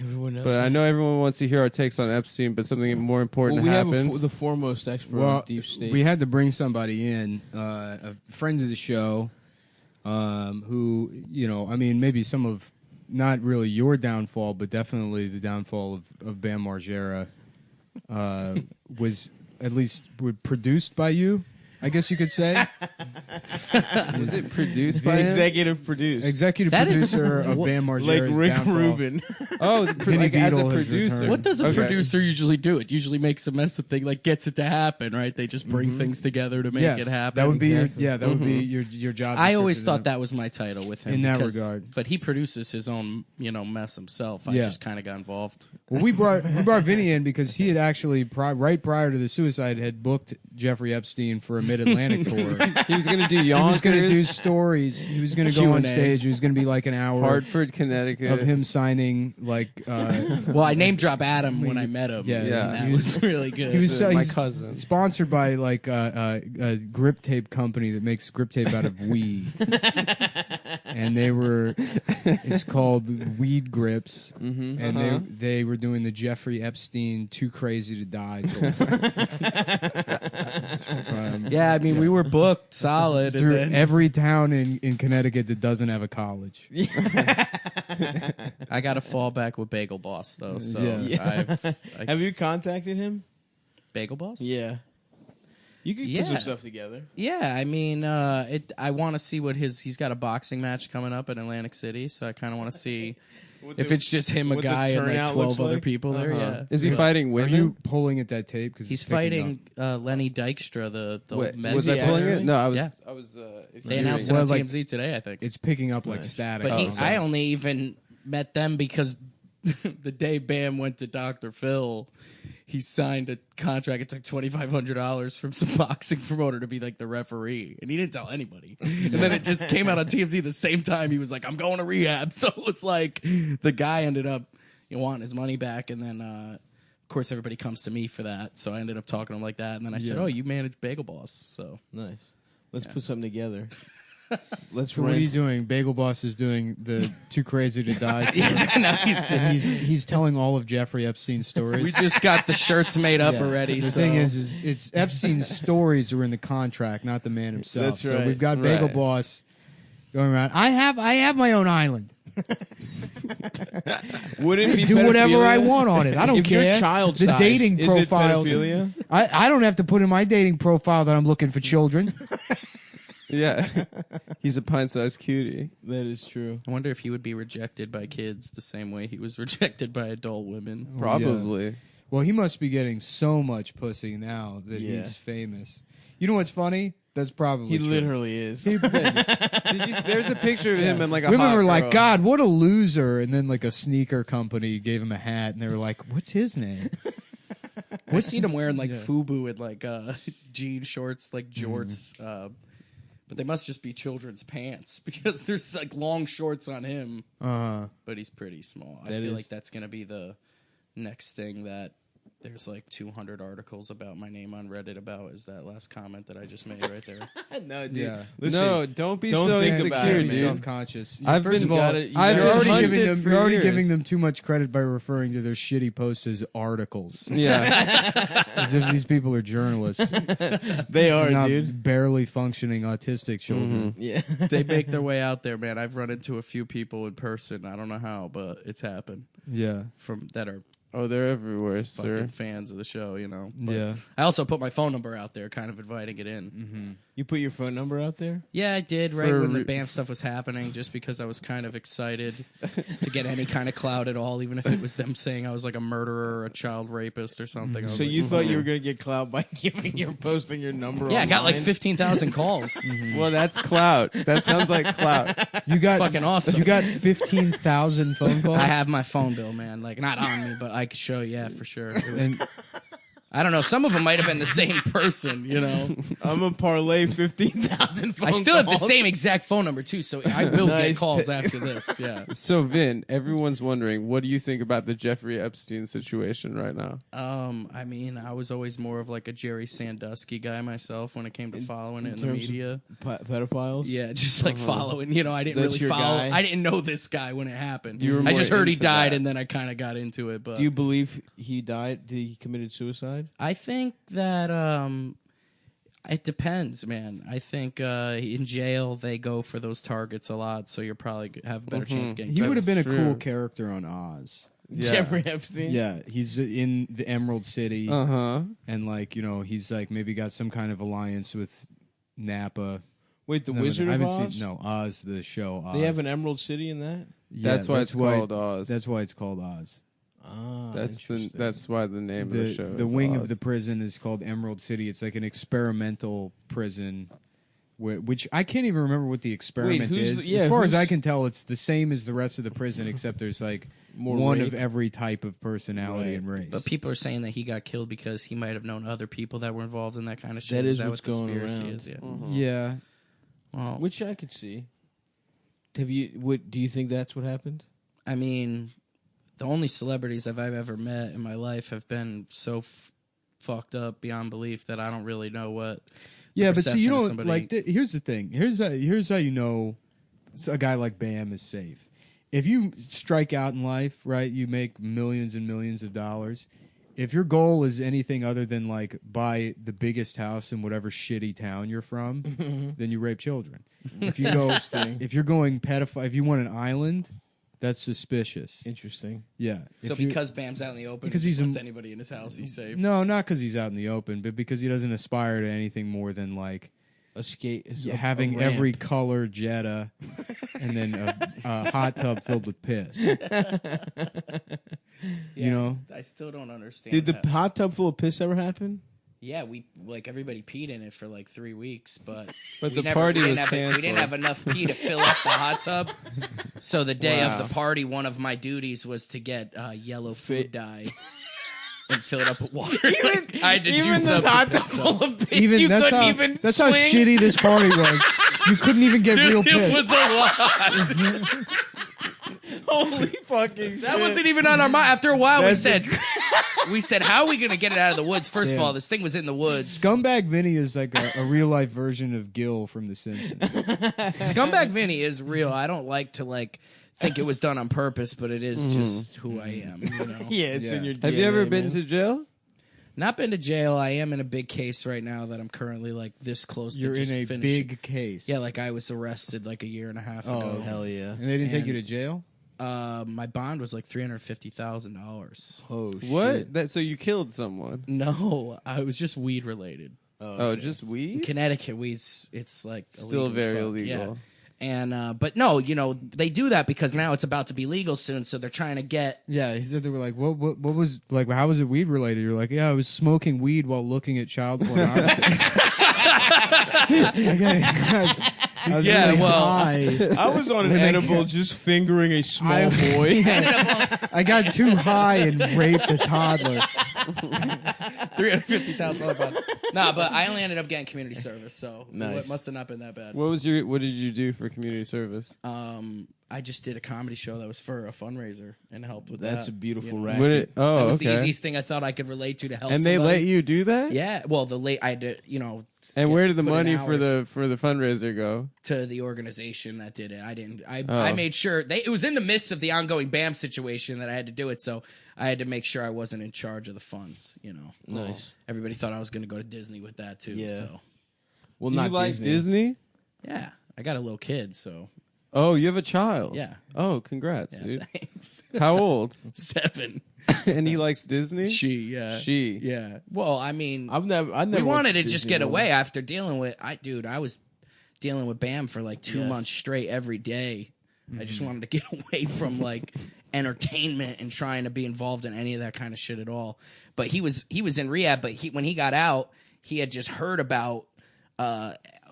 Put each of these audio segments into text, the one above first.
Everyone knows. But I know everyone wants to hear our takes on Epstein, but something more important we happened. have the foremost expert on deep state. We had to bring somebody in, a friend of the show, who, I mean, maybe some of, not really your downfall, but definitely the downfall of Bam Margera, was at least produced by you, I guess you could say. Was it produced by him? Executive produced. Executive producer of Bam Margera's like Rick downfall. Rubin. Oh, like as a Beetle has producer. returned. What does a Okay. producer usually do? It usually makes a mess of thing, like gets it to happen, right? They just bring things together to make Yes, it happen. that would be Exactly. that would be your job. I always description. thought that was my title with him In that because- regard. But he produces his own, mess himself. I Yeah. just kind of got involved. Well, we brought Vinny in because he had actually right prior to the suicide had booked Jeffrey Epstein for a Mid Atlantic tour. He was going to do He was going to do Yonkers, stories. He was going to go on Q&A. stage. It was going to be like an hour Hartford, Connecticut. of him signing like. Well, I name drop Adam when I met him. Yeah, and yeah. that He was really good. He was my he's cousin. sponsored by like a grip tape company that makes grip tape out of weed, and it's called Weed Grips, and they were doing the Jeffrey Epstein Too Crazy to Die tour. yeah, I mean, we were booked solid. And Through then every town in Connecticut that doesn't have a college. I got to fall back with Bagel Boss, though. So Yeah. Have you contacted him? Bagel Boss? Yeah. You could put some stuff together. Yeah, I mean, I want to see what he's got a boxing match coming up in Atlantic City, so I kind of want to see if it's just him, a what the guy, and like turnout 12 looks other like? people there. Yeah, Is he fighting Are women? you pulling at that tape? Because he's fighting Lenny Dykstra, the Wait, Mets was I guy. pulling it? No, I was. Yeah. I was. They announced it Well, on like, TMZ today, I think. It's picking up like static. But I only even met them because the day Bam went to Dr. Phil, he signed a contract. It took $2,500 from some boxing promoter to be like the referee, and he didn't tell anybody. And then it just came out on TMZ the same time. He was like, "I'm going to rehab." So it was like the guy ended up wanting his money back, and then of course everybody comes to me for that. So I ended up talking to him like that, and then I said, "Oh, you manage Bagel Boss?" So Nice. Let's put something together. Let's So what are you rent. doing? Bagel Boss is doing the Too Crazy to Die tour. no, he's And he's telling all of Jeffrey Epstein's stories. we just got the shirts made up already. The so. thing is it's Epstein's stories are in the contract, not the man himself. That's So right. we've got Bagel Right. Boss going around. I have my own island. Wouldn't it be Do whatever pedophilia? I want on it. I don't If care. you're child the dating is profiles. it pedophilia? I don't have to put in my dating profile that I'm looking for children. Yeah, he's a pint-sized cutie. That is true. I wonder if he would be rejected by kids the same way he was rejected by adult women. Probably. Well, he must be getting so much pussy now that Yeah. he's famous. You know what's funny? That's probably He true. literally is. Did you, there's a picture of him in like a Women hot were like, girl. God, what a loser. And then like a sneaker company gave him a hat and they were like, what's his name? I seen him wearing like FUBU and like jean shorts, like jorts. But they must just be children's pants because there's like long shorts on him. But he's pretty small. I feel like that's gonna be the next thing that there's like 200 articles about my name on Reddit about is that last comment that I just made right there. No, dude. Yeah. Listen, No, don't be don't so think insecure, about it, dude. man. Self-conscious. I've First been- of all, gotta- you I've gotta- you're already hunted giving them. for You're already years. giving them too much credit by referring to their shitty posts as articles, Yeah, as if these people are journalists, They are, not dude. barely functioning autistic children. Yeah. They make their way out there, man. I've run into a few people in person. I don't know how, but it's happened Yeah, from that are oh, they're everywhere, fucking sir. fans of the show, you know. But yeah. I also put my phone number out there, kind of inviting it in. You put your phone number out there? Yeah, I did right For when the re- BAM stuff was happening, just because I was kind of excited to get any kind of clout at all, even if it was them saying I was like a murderer or a child rapist or something. I was So like, you thought you were going to get clout by posting your number yeah, I got like online? 15,000 calls. Well, that's clout. That sounds like clout. You got Fucking awesome. You got 15,000 phone calls. I have my phone bill, man. Like not on me, but I could show you, yeah, for sure. It was, And I don't know. Some of them might have been the same person, you know. I'm gonna parlay 15,000 phone I still have the calls. same exact phone number too, so I will get Nice. calls after this. Yeah. So Vin, everyone's wondering, what do you think about the Jeffrey Epstein situation right now? I mean, I was always more of like a Jerry Sandusky guy myself when it came to following it in the terms of media. Pedophiles? Yeah, just like following. You know, I didn't That's really your follow. guy? I didn't know this guy when it happened. You were I just more heard he into died, that. and then I kind of got into it. But Do you believe he died? Did he committed suicide? I think that it depends, man. I think in jail they go for those targets a lot, so you're probably have a better chance of getting. He would have been a That's cool true. character on Oz. Yeah. Jeffrey Epstein? Yeah, he's in the Emerald City, and like he's like maybe got some kind of alliance with Napa. Wait, the No, Wizard I of haven't Oz? seen Oz? the show. Oz. They have an Emerald City in that? Yeah, That's why it's called Oz. That's why it's called Oz. Ah, That's why the name of the show. The is wing Oz. of the prison is called Emerald City. It's like an experimental prison, which I can't even remember what the experiment who's is. the- yeah, as far as who's- I can tell, it's the same as the rest of the prison, except there's like More one rape? of every type of personality Right. and race. But people are saying that he got killed because he might have known other people that were involved in that kind of shit. That is that what's what going conspiracy around. is? Yeah. yeah, Well, Which I could see. Have you? What do you think that's what happened? I mean, the only celebrities I've ever met in my life have been so fucked up beyond belief that I don't really know what. yeah. But see, perception you of don't somebody- like. Here's the thing. Here's how you know a guy like Bam is safe. If you strike out in life, right, you make millions and millions of dollars. If your goal is anything other than like buy the biggest house in whatever shitty town you're from, then you rape children. If you go, if you're going pedophile, if you want an island, that's suspicious. Interesting. Yeah. So If you- because Bam's out in the open, because he he's just in- lets anybody in his house, he's safe. no, not because he's out in the open, but because he doesn't aspire to anything more than like having every color Jetta and then a hot tub filled with piss. You know? I still don't understand. Did the that. hot tub full of piss ever happen? Yeah, we like everybody peed in it for like 3 weeks, but But we the party we was didn't have, we didn't canceled. have enough pee to fill up the hot tub. So the day Wow. of the party, one of my duties was to get yellow food dye and fill it up with water. I had to juice up the piss, though. of piss, Even that's how shitty this party was. You couldn't even get real Dude, piss. it was a lot. Holy fucking That wasn't even on our mind. After a while, That's we said, how are we going to get it out of the woods? First of Yeah. all, this thing was in the woods. Scumbag Vinny is like a real life version of Gil from The Simpsons. Scumbag Vinny is real. I don't like to think it was done on purpose, but it is just who I am. You know? Yeah, it's in Yeah. your. Have you ever DNA, been man. to jail? Not been to jail. I am in a big case right now that I'm currently this close You're to in just a finishing. big case. Yeah, I was arrested a year and a half ago. Hell yeah! And they didn't take you And- to jail? My bond was like $350,000. Oh What? So you killed someone? No, I was just weed related. Oh, just In weed? Connecticut, weeds it's like Still illegal as very fuck. illegal. Yeah. And but no, they do that because now it's about to be legal soon, so they're trying to get. Yeah, he said they were like, what was, like, how was it weed related? You're like, yeah, I was smoking weed while looking at child pornography. I was Yeah, really well- high. I was on an When they edible, got- just fingering a small I- boy. I got too high and raped a toddler. $350,000 bond. Nah, but I only ended up getting community service, so Nice. it must have not been that bad. What did you do for community service? I just did a comedy show that was for a fundraiser and helped with That's that. a beautiful you know? racket. What it, oh, That was okay. the easiest thing I thought I could relate to help. And they somebody. let you do that? Yeah, well, I had to, And where did the put in money for hours the fundraiser go? to the organization that did it. I didn't. I Oh. made sure it was in the midst of the ongoing BAM situation that I had to do it. So I had to make sure I wasn't in charge of the funds. Nice. Everybody thought I was going to go to Disney with that too. Yeah. So Well, Do not you like Disney? yeah, I got a little kid. So Oh, you have a child. yeah, Oh, congrats, yeah dude. thanks. How old? 7. And he likes Disney? She. Yeah. Well, I mean, I never. we wanted to went just Disney get World. away after dealing with I was dealing with BAM for like 2 Yes. months straight every day. I just wanted to get away from entertainment and trying to be involved in any of that kind of shit at all. But he was in rehab, but when he got out, he had just heard about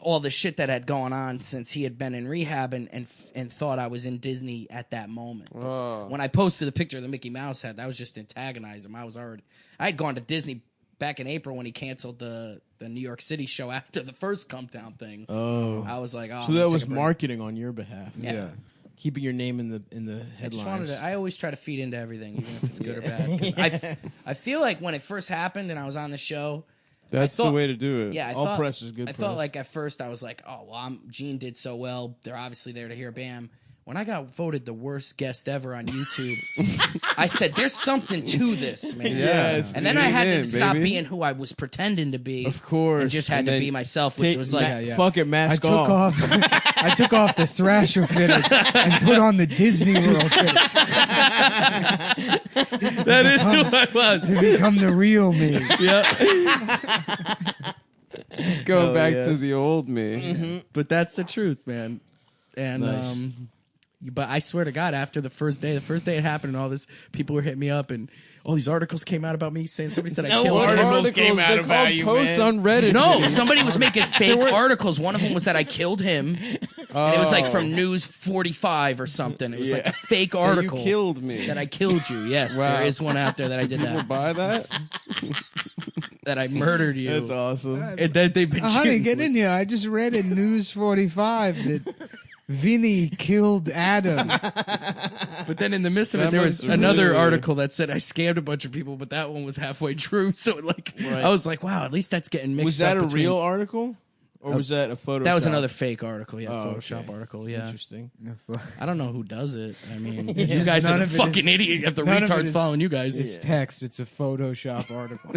all the shit that had gone on since he had been in rehab and thought I was in Disney at that moment. Oh. When I posted the picture of the Mickey Mouse hat, that was just antagonize him. I had gone to Disney back in April when he canceled the New York City show after the first Come Down thing. Oh. I was like, oh, So that was marketing on your behalf. Yeah. Keeping your name in the I just wanted headlines. to, I always try to feed into everything, even if it's good or bad. 'Cause I feel like when it first happened and I was on the show, That's thought- the way to do it. yeah, I All thought, press is good I press. thought like at first I was like, oh well, Gene did so well. They're obviously there to hear Bam. When I got voted the worst guest ever on YouTube, I said, "There's something to this, man." Yes, and then tune I had in, to stop baby. being who I was pretending to be, Of course. and just had And to then be myself, which take was like, Fuck it, I mask took off. I took off the Thrasher fitted and put on the Disney World fitted that is who I was. to become the real me. Go Hell back yes. to the old me. But that's the truth, man. And Nice. but I swear to God, after the first day it happened, and all this, people were hitting me up, and all these articles came out about me saying somebody said I No killed him. articles came out they're about called you, posts man. on Reddit. No, dude. somebody was making fake articles. One of them was that I killed him. And it was like from News 45 or something. It was like a fake That article You killed me. that I killed you. Yes, Wow. there is one out there that I did that. Buy that? That I murdered you. That's awesome. And that they've been Honey, shooting get for- in here. I just read in News 45 that Vinny killed Adam. But then in the midst of it, That there was must another really- article that said I scammed a bunch of people, but that one was halfway true. So like, Right. I was like, wow, at least that's getting mixed Was that up a between- real article? Or was that a photo? That was another fake article. Yeah, Oh, Photoshop okay. article. Yeah. Interesting. I don't know who does it. I mean, you Yes, guys are none the of it fucking is- idiot. You have the none of it retards is- following you guys. It's text. It's a Photoshop article.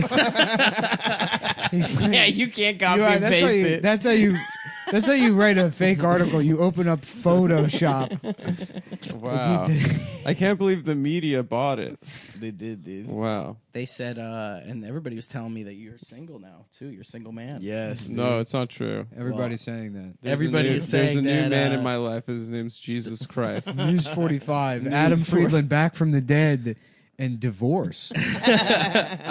Yeah, you can't copy and that's how paste you, it. That's how you write a fake article. You open up Photoshop. Wow. I can't believe the media bought it. They did, dude. Wow. They said, and everybody was telling me that you're single now too. You're a single man. Yes. Dude. No, it's not true. Everybody's saying that. Everybody is There's saying a new that, man in my life. His name's Jesus Christ. News 45. Adam Friedland back from the dead and divorce. I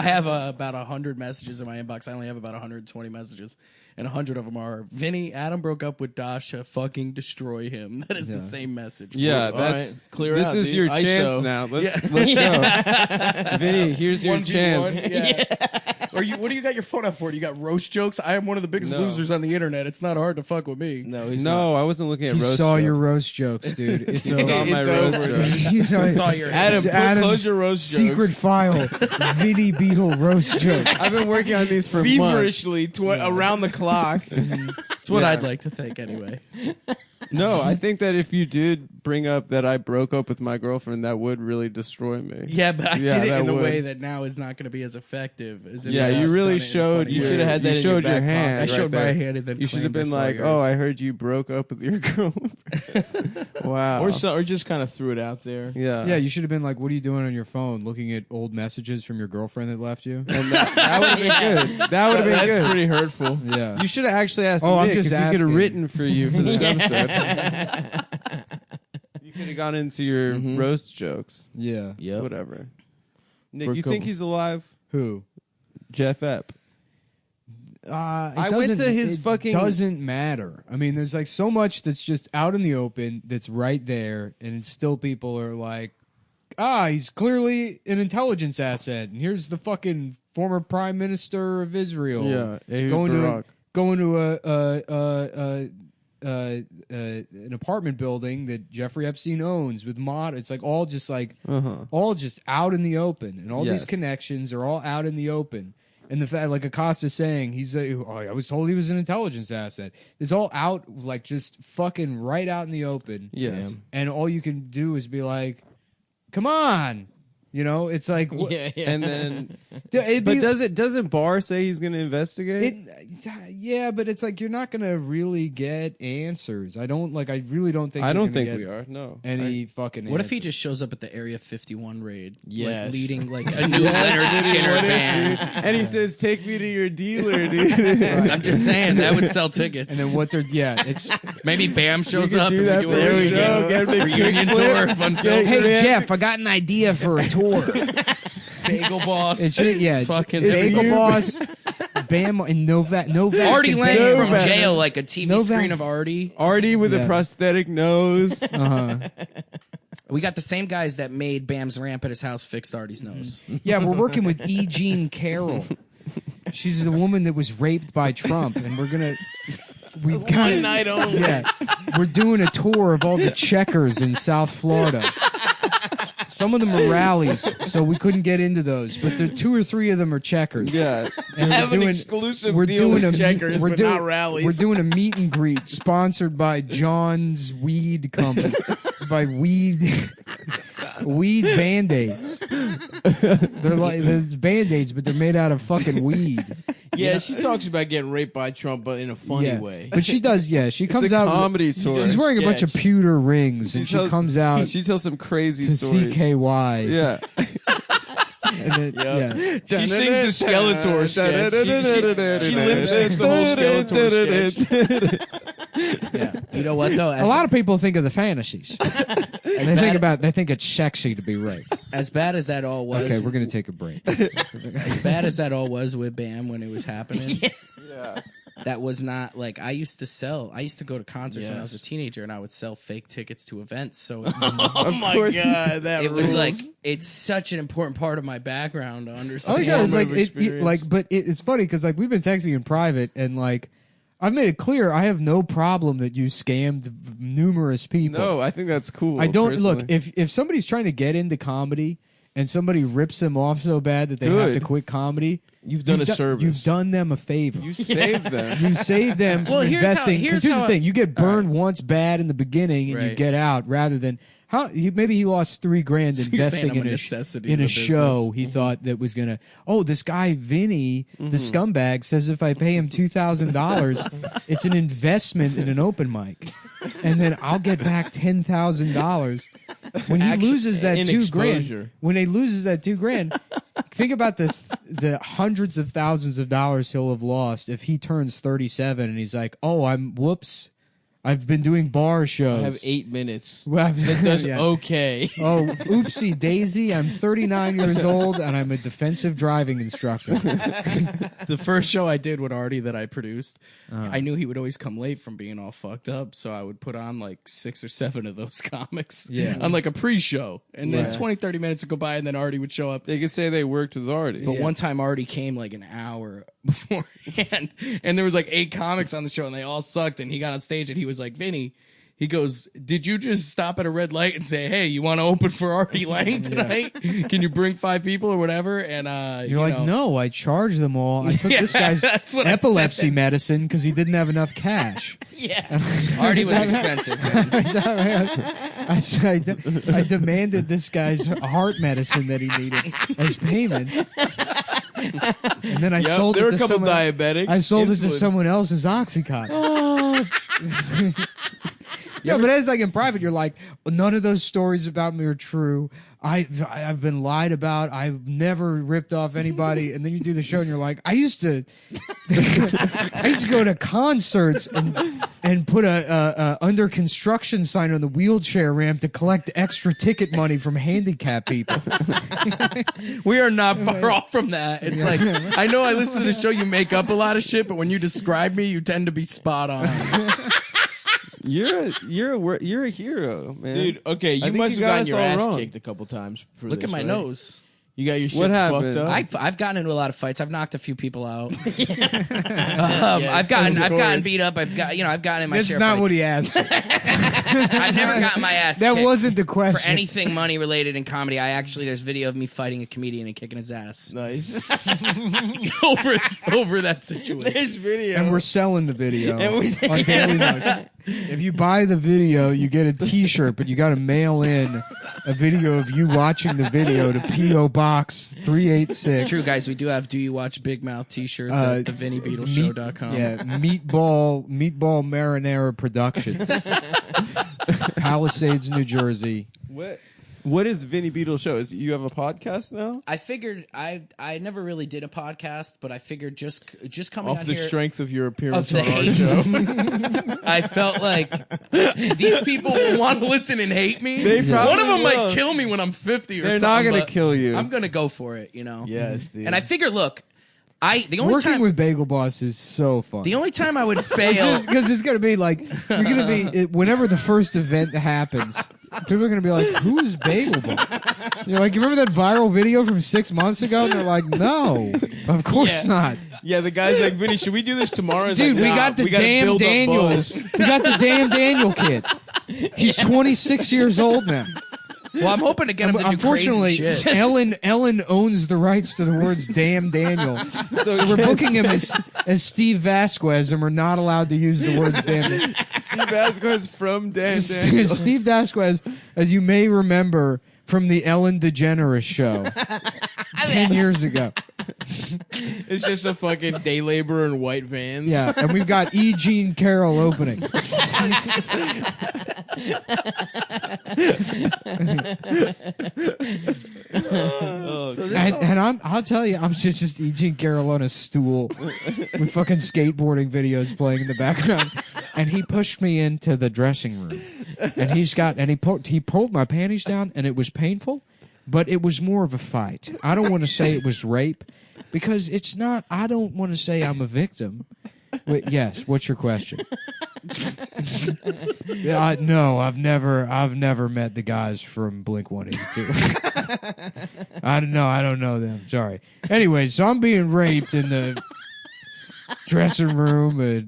have about 100 messages in my inbox. I only have about 120 messages, and 100 of them are Vinny. Adam broke up with Dasha. Fucking destroy him. That is the same message. Yeah, All that's right, clear This out, is dude. your ISO. chance now. Let's go. Vinny, here's your 1v1, chance. Yeah. Or what do you got your phone up for? You got roast jokes? I am one of the biggest No. losers on the internet. It's not hard to fuck with me. No, he's No, I wasn't looking at He roast saw jokes. your roast jokes, dude. It's He saw over. my It's roast over. jokes. He saw your Adam, it's close your roast secret jokes. file. Vinny Beetle roast joke. I've been working on these for months. Feverishly, around the clock. That's what Yeah. I'd like to think anyway. No, I think that if you did bring up that I broke up with my girlfriend, that would really destroy me. Yeah, but I Yeah, did it that in a would. way that now is not going to be as effective. As if Yeah, I you just really done it in a showed. funny You way. should have had that You in showed your your back pocket. hand. I right showed my there. hand and then You should have claimed been I saw like, yours. "Oh, I heard you broke up with your girlfriend." Wow. or just kind of threw it out there. Yeah. Yeah, you should have been like, "What are you doing on your phone? Looking at old messages from your girlfriend that left you?" And that would have been good. That would have been That's good. pretty hurtful. Yeah. You should have actually asked Oh, I'm Nick just if he could have asking. written for you for this episode. You could have gone into your roast jokes. Yeah. Yep. Whatever. Nick, For you a think couple- he's alive? Who? Jeff Epp. I went to his fucking- Doesn't matter. I mean, there's like so much that's just out in the open that's right there, and it's still people are like, he's clearly an intelligence asset, and here's the fucking former prime minister of Israel. Yeah, Ehud going Barak. to an apartment building that Jeffrey Epstein owns with It's like all just like all just out in the open, and all Yes. these connections are all out in the open. And the fact, like Acosta saying, he's I was told he was an intelligence asset. It's all out, like just fucking right out in the open. Yes. Damn. And all you can do is be like, "Come on," it's like, Yeah, yeah. And then, it'd but be- doesn't Barr say he's going to investigate? yeah, but it's like you're not gonna really get answers. I really don't think. I you're don't gonna think get we are. No. any fucking. What if he answers. just shows up at the Area 51 raid? Yes. Like, leading like a new Leonard Skinner band. And he says, "Take me to your dealer, dude." I'm just saying that would sell tickets. And then what they're it's Maybe Bam shows could up do and that we do for a the show. Get him to reunion kickflip. tour. Fun film. Hey, Jeff, I got an idea for a tour. Bagel Boss. It's fucking Bagel Boss, Bam, and Novak. Artie Lang Novak. from jail, like a TV Novak. screen of Artie. Artie with Yeah. a prosthetic nose. We got the same guys that made Bam's ramp at his house fixed Artie's nose. Yeah, we're working with E. Jean Carroll. She's the woman that was raped by Trump, and we've got One night only. Yeah, we're doing a tour of all the checkers in South Florida. Some of them are rallies, so we couldn't get into those. But there 2 or 3 of them are checkers. Yeah. And Have an exclusive deal with checkers, but not rallies. We're doing a meet and greet sponsored by John's Weed Company, by Weed Band-Aids. They're like there's Band-Aids, but they're made out of fucking weed. Yeah, she talks about getting raped by Trump, but in a funny way. But she does. Yeah, she comes It's a out. comedy tour. She's wearing a bunch of Sketch. pewter rings, and she tells- comes out She tells some crazy to stories. CKY. Yeah. And then, yeah. She sings the Skeletor sketch. She lip syncs the whole Skeletor sketch. Yeah. You know what though? A lot of people think of the fantasies. They think it's sexy to be raped. As bad as that all was. Okay, we're gonna take a break. As bad as that all was with Bam when it was happening. Yeah. That was not like I used to go to concerts when I was a Yes. teenager, and I would sell fake tickets to events. So Oh my course. god, that it was rules. like it's such an important part of my background to I understand. think that was like Formative experience. but it's funny because like we've been texting in private, and like I've made it clear I have no problem that you scammed numerous people. No, I think that's cool. I don't personally. look if somebody's trying to get into comedy and somebody rips them off so bad that they have to Good. quit comedy. You've done a service. You've done them a favor. You saved them. You save them from Well, here's how- investing. here's Because here's how the I- thing: you get burned once bad in the beginning, and you Right. get out. Rather than maybe he lost $3,000 So you're saying investing I'm in a a necessity in of a the show. business. He thought that was gonna. Oh, this guy Vinny, the scumbag, says if I pay him $2,000, it's an investment in an open mic, and then I'll get back $10,000. When he loses that in exposure. $2,000, when he loses that $2,000, think about the hundreds of thousands of dollars he'll have lost if he turns 37 and he's like, "Oh, I've been doing bar shows. I have 8 minutes. Well, That does yeah. okay. Oh, oopsie daisy! I'm 39 years old and I'm a defensive driving instructor. The first show I did with Artie that I produced, Uh-huh. I knew he would always come late from being all fucked up, so I would put on like 6 or 7 of those comics Yeah. on like a pre-show. And then Yeah. 20, 30 minutes would go by and then Artie would show up. They could say they worked with Artie. But one time Artie came like an hour beforehand, and there was like 8 comics on the show and they all sucked, and he got on stage and he was like, Vinny, he goes, did you just stop at a red light and say, hey, you want to open for Artie Lang tonight? Can you bring 5 people or whatever? And You're like, no, I charged them all. I took Yeah, this guy's that's what I epilepsy said. medicine because he didn't have enough cash. Yeah. Artie was expensive, man. I demanded this guy's heart medicine that he needed as payment. And then I Yep, sold there it were to a couple someone. diabetics. I sold it to Insulin. someone else as Oxycontin. Yeah, but as like in private, you're like, none of those stories about me are true. I've been lied about. I've never ripped off anybody. And then you do the show, and you're like, I used to go to concerts and put a under construction sign on the wheelchair ramp to collect extra ticket money from handicapped people. We are not far off from that. It's like, I know I listen to the show, you make up a lot of shit, but when you describe me, you tend to be spot on. You're a hero, man. Dude, okay, I you think must you have got gotten us your all ass wrong. kicked a couple times. For Look this, at my right? nose. You got your shit What fucked happened? up. I've gotten into a lot of fights. I've knocked a few people out. Yes, I've gotten course. beat up. I've gotten in my That's share not of what fights. he asked for. I've never gotten my ass That kicked wasn't the for question. anything money related in comedy. There's video of me fighting a comedian and kicking his ass Nice. over that situation. There's video. And we're selling the video And we- on Daily Note. If you buy the video, you get a T-shirt, but you got to mail in a video of you watching the video to P.O. Box 386. It's true, guys. We do have Do You Watch Big Mouth t-shirts at thevinnybeetleshow.com. Yeah, meatball marinara productions, Palisades, New Jersey. What is Vinny Beetle show? You have a podcast now? I figured I never really did a podcast, but I figured just coming Off on the here strength of your appearance of on the our hate. show. I felt like these people will want to listen and hate me. They probably One of them will. might kill me when I'm 50 or They're something. not gonna but kill you. I'm gonna go for it, you know. Yes, dude. And I figure, look, The only Working time with Bagel Boss is so fun. the only time I would fail. Because it's gonna be like you're gonna be whenever the first event happens, people are gonna be like, "Who is Bagel Boss?" You're like, "You remember that viral video from 6 months ago?" And they're like, "No, of course not." Yeah, the guy's like, Vinny, should we do this tomorrow? He's Dude, like, we nah, got the gotta damn build up Daniel. buzz. We got the damn Daniel kid. He's 26 years old now. Well, I'm hoping to get him to do Unfortunately, crazy shit. Ellen owns the rights to the words "damn Daniel," so we're booking him as Steve Vasquez, and we're not allowed to use the words "damn." Steve Vasquez from Dan Daniel. Steve Vasquez, as you may remember from the Ellen DeGeneres show 10 years ago. It's just a fucking day laborer in white vans. Yeah, and we've got E. Jean Carroll opening. I'll tell you, I'm just E. Jean Carroll on a stool with fucking skateboarding videos playing in the background, and he pushed me into the dressing room, and he pulled my panties down, and it was painful, but it was more of a fight. I don't want to say it was rape because it's not. I don't want to say I'm a victim. Wait, yes. What's your question? No, I've never met the guys from Blink 182. I don't know them. Sorry. Anyway, so I'm being raped in the dressing room at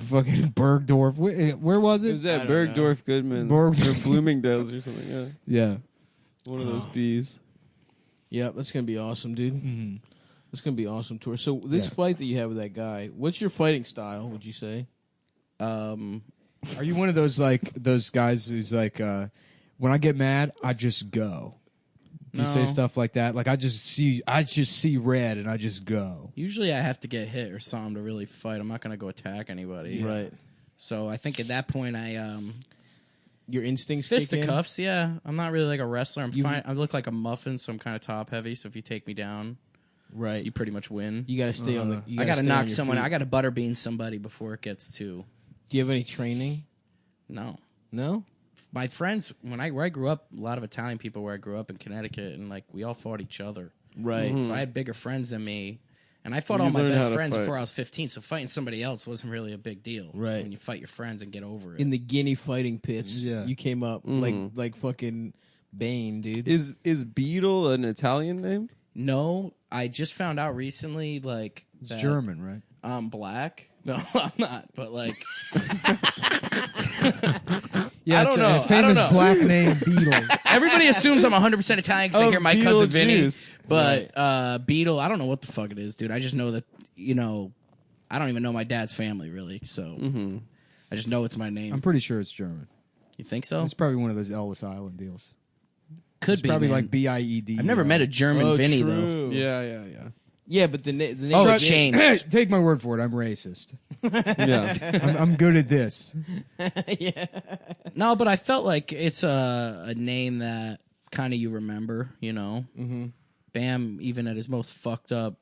fucking Bergdorf. Where was It it? was at Bergdorf Goodman's or Bloomingdale's or something. Yeah, Yeah. one of those bees. Yep, that's gonna be awesome, dude. Mm-hmm. That's gonna be awesome tour. So this fight that you have with that guy, what's your fighting style? Would you say? Are you one of those guys who's like, when I get mad, I just go? Do you say No. stuff like that? Like I just see red and I just go. Usually I have to get hit or something to really fight. I'm not going to go attack anybody. Right. So I think at that point I Your instincts kick in? fisticuffs. Yeah, I'm not really like a wrestler. I'm fine. I look like a muffin, so I'm kind of top heavy. So if you take me down, Right. you pretty much win. You gotta stay on the. You I got to stay knock on your someone. feet. I got to butterbean somebody before it gets too. Do you have any training? No. No. My friends, where I grew up, a lot of Italian people where I grew up in Connecticut, and like we all fought each other. Right. So I had bigger friends than me, and I fought You all my learn how best to friends fight. before I was 15. So fighting somebody else wasn't really a big deal. Right. When you fight your friends and get over it. In the Guinea fighting pits, Yeah. you came up like fucking Bane, dude. Is Beetle an Italian name? No, I just found out recently, like It's that German, right? I'm black. No, I'm not. But like, Yeah, I it's don't know. a famous I don't know. black name Beetle. everybody assumes I'm 100% Italian because I hear my cousin Vinny. Beetlejuice. But Beetle, I don't know what the fuck it is, dude. I just know that I don't even know my dad's family really. So I just know it's my name. I'm pretty sure it's German. You think so? It's probably one of those Ellis Island deals. Could It's be probably man. like BIED. I've never met a German Vinny though. true. Yeah. Yeah, but the name. Oh, it changed. Take my word for it. I'm racist. Yeah. I'm good at this. No, but I felt like it's a name that kind of you remember, Mm-hmm. Bam, even at his most fucked up,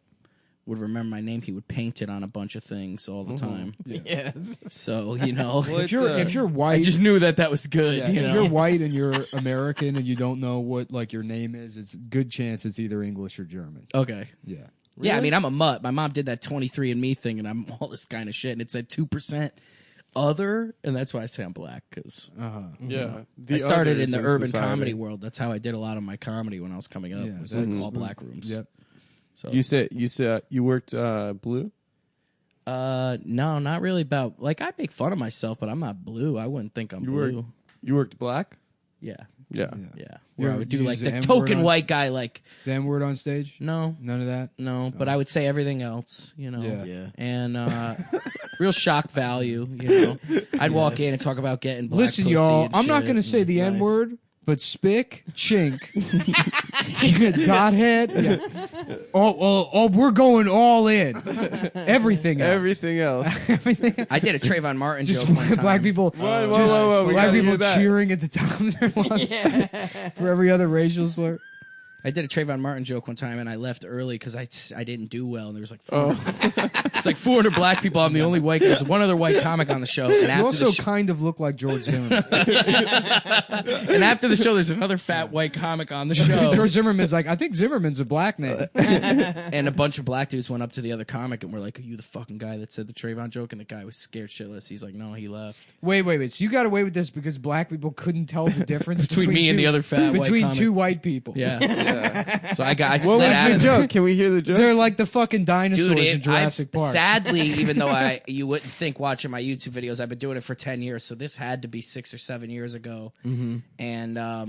would remember my name. He would paint it on a bunch of things all the time. Yes. So, If you're white, I just knew that was good. yeah, you if know? you're white and you're American and you don't know what like your name is, it's a good chance it's either English or German. Okay. Yeah. Yeah, I mean, I'm a mutt. My mom did that 23andMe thing, and I'm all this kind of shit. And it said 2% other, and that's why I say I'm black, because Yeah. I started others in the urban society. comedy world. That's how I did a lot of my comedy when I was coming up. Yeah, was that's- all black rooms. Yep. So You said you worked blue? no, not really about like I make fun of myself, but I'm not blue. I wouldn't think I'm blue. You worked black? Yeah, Yeah. yeah. You Where I ever would do use like the the M-word token on white guy, like The N word on stage? no, None of that? no. But I would say everything else, Yeah. Yeah. and real shock value. I'd walk in and talk about getting black Listen, pussy y'all, and I'm not shit. going to say the N word, but spick, chink, dot head. Yeah. Oh, we're going all in. Everything else. Everything else. Everything. I did a Trayvon Martin Just joke one time. black people, Whoa, just whoa, whoa, we black gotta people hear that. cheering at the top of their lungs for every other racial slur. I did a Trayvon Martin joke one time, and I left early because I didn't do well, and there was like it's like 400 black people. I'm the only white. There's one other white comic on the show. And You after also the kind of look like George Zimmerman. and after the show, there's another fat white comic on the show. George Zimmerman's like, I think Zimmerman's a black name. And a bunch of black dudes went up to the other comic and were like, "Are you the fucking guy that said the Trayvon joke?" And the guy was scared shitless. He's like, "No, he left." Wait. So you got away with this because black people couldn't tell the difference Between me and the other fat white between comic. two white people. Yeah. So I What slid was out the of joke? Can we hear the joke? They're like the fucking dinosaurs Dude, in Jurassic Park. sadly, even though you wouldn't think watching my YouTube videos, I've been doing it for 10 years, so this had to be 6 or 7 years ago. Mm-hmm. And I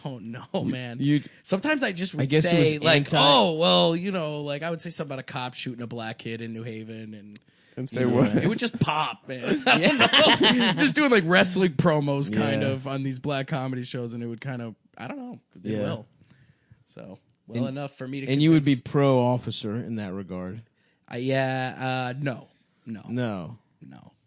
don't know, man. Sometimes I just would guess it say, was like, anti- oh, well, like I would say something about a cop shooting a black kid in New Haven, And say what? it would just pop, man. I don't know. Just doing like wrestling promos kind of on these black comedy shows, and it would kind of, I don't know, it will. So, enough for me to And you would be convince- pro officer in that regard. no. No.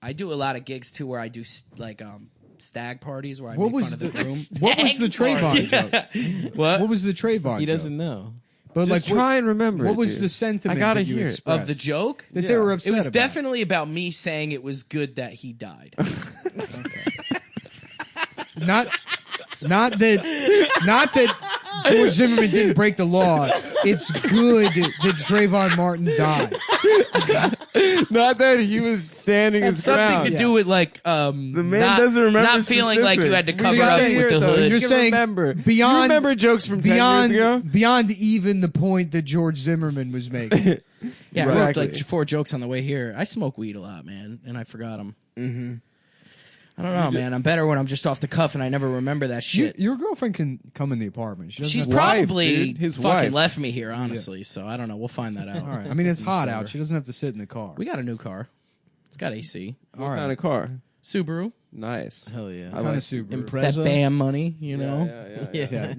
I do a lot of gigs too where I do stag parties where I What make was fun of the groom. What was the Trayvon joke? What was the Trayvon He joke? doesn't know. But Just try and remember. What it, was dude. the sentiment I gotta that you hear it. expressed? Of the joke? that they were upset It was about? definitely about me saying it was good that he died. Not that George Zimmerman didn't break the law. It's good that Trayvon Martin died. Not that he was standing his Something ground. to do with like The man doesn't remember not feeling like you had to specifics. cover You up gotta hear with it, the though. hood. You're You saying remember. beyond- You remember jokes from 10 years ago? Beyond even the point that George Zimmerman was making. Yeah, I wrote Exactly. like 4 jokes on the way here. I smoke weed a lot, man, and I forgot them. Mm-hmm. I don't know, man. I'm better when I'm just off the cuff and I never remember that shit. Your girlfriend can come in the apartment. She doesn't She's have to- probably dude. His fucking wife. left me here, honestly. So I don't know. We'll find that out. All right. I mean, it's hot out. She doesn't have to sit in the car. We got a new car. It's got AC. All What right. kind of car? Subaru. Nice. Hell yeah. I Kind like of Subaru. That Impreza. BAM money, you know? Yeah.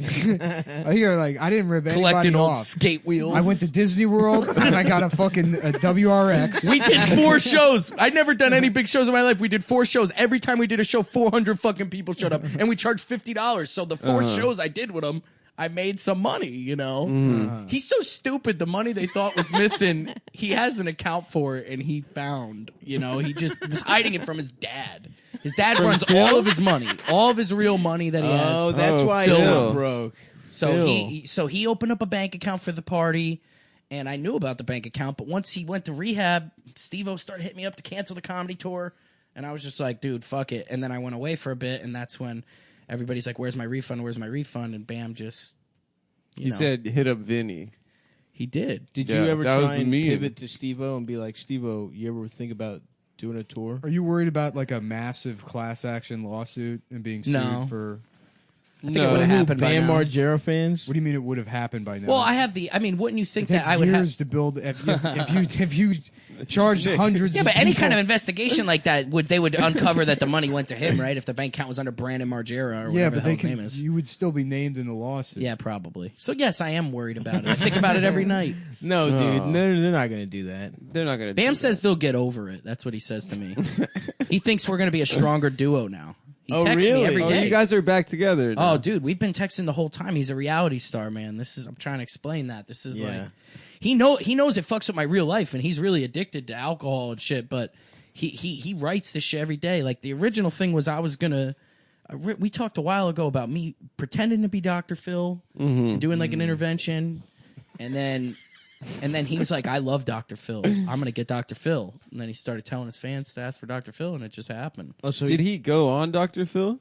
I hear like I didn't rip anybody Collecting old off. skate wheels. I went to Disney World and I got a fucking WRX. We did 4 shows. I'd never done any big shows in my life. We did 4 shows. Every time we did a show, 400 fucking people showed up, and we charged $50. So the 4 shows I did with him, I made some money. You know, he's so stupid. The money they thought was missing, he has an account for it, and he found. You know, he just was hiding it from his dad. His dad runs all of his money, all of his real money that he has. Oh, that's Oh, why Phil. he went broke. So Phil. he opened up a bank account for the party, and I knew about the bank account. But once he went to rehab, Steve-O started hitting me up to cancel the comedy tour, and I was just like, dude, fuck it. And then I went away for a bit, and that's when everybody's like, "Where's my refund? Where's my refund?" And bam, just He said, hit up Vinny. he did. Did Yeah, you ever that was try and mean. pivot to Steve-O and be like, Steve-O, you ever think about doing a tour? Are you worried about like a massive class action lawsuit and being sued No. for? I think it would have happened by Bam now. Margera fans? What do you mean it would have happened by now? Well, I have the. I mean, wouldn't you think It takes that I would have? years to build. If you charged hundreds. Yeah, of but any people- kind of investigation like that they would uncover that the money went to him, right? If the bank account was under Brandon Margera or whatever yeah, the but hell they his name can. is. You would still be named in the lawsuit. Yeah, probably. So yes, I am worried about it. I think about it every night. No, dude. They're not going to do that. They're not going to Bam do says they'll get over it. That's what he says to me. He thinks we're going to be a stronger duo now. He Oh, texts me really? every that. day. Oh, you guys are back together. now. Oh, dude, we've been texting the whole time. He's a reality star, man. I'm trying to explain that. This is Yeah. like he knows it fucks with my real life, and he's really addicted to alcohol and shit. But he writes this shit every day. Like the original thing was I was gonna. We talked a while ago about me pretending to be Dr. Phil, and doing like an intervention, and then he was like, "I love Dr. Phil. I'm gonna get Dr. Phil." And then he started telling his fans to ask for Dr. Phil, and it just happened. Oh, so Did he go on Dr. Phil?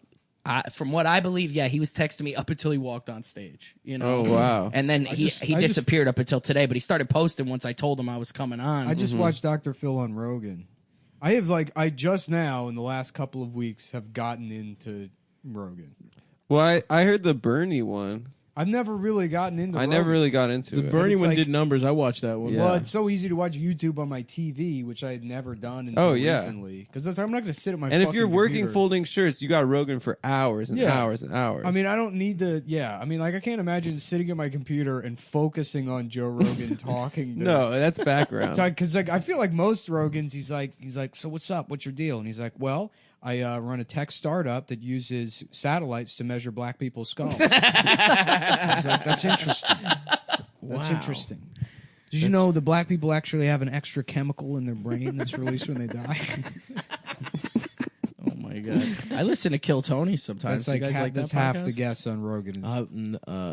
From what I believe, yeah, he was texting me up until he walked on stage. You know, Oh, wow. And then he just- disappeared up until today, but he started posting once I told him I was coming on. I just watched Dr. Phil on Rogan. I just now in the last couple of weeks have gotten into Rogan. Well, I heard the Bernie one. I've never really gotten into. I Rogan. never really got into the it. Bernie it's one like- did numbers. I watched that one. Yeah. Well, it's so easy to watch YouTube on my TV, which I had never done until Oh, yeah. recently. Because I'm not going to sit at my. And if fucking you're working computer. folding shirts, you got Rogan for hours and Yeah. hours and hours. I mean, I don't need to. Yeah, I mean, like I can't imagine sitting at my computer and focusing on Joe Rogan talking. To, no, that's background. because like I feel like most Rogans, he's like, so what's up? What's your deal? And he's like, well, I run a tech startup that uses satellites to measure black people's skulls. I was like, that's interesting. That's interesting. Did you know the black people actually have an extra chemical in their brain that's released when they die? Oh my god! I listen to Kill Tony sometimes. That's like, you guys like that's that half podcast? the guests on Rogan.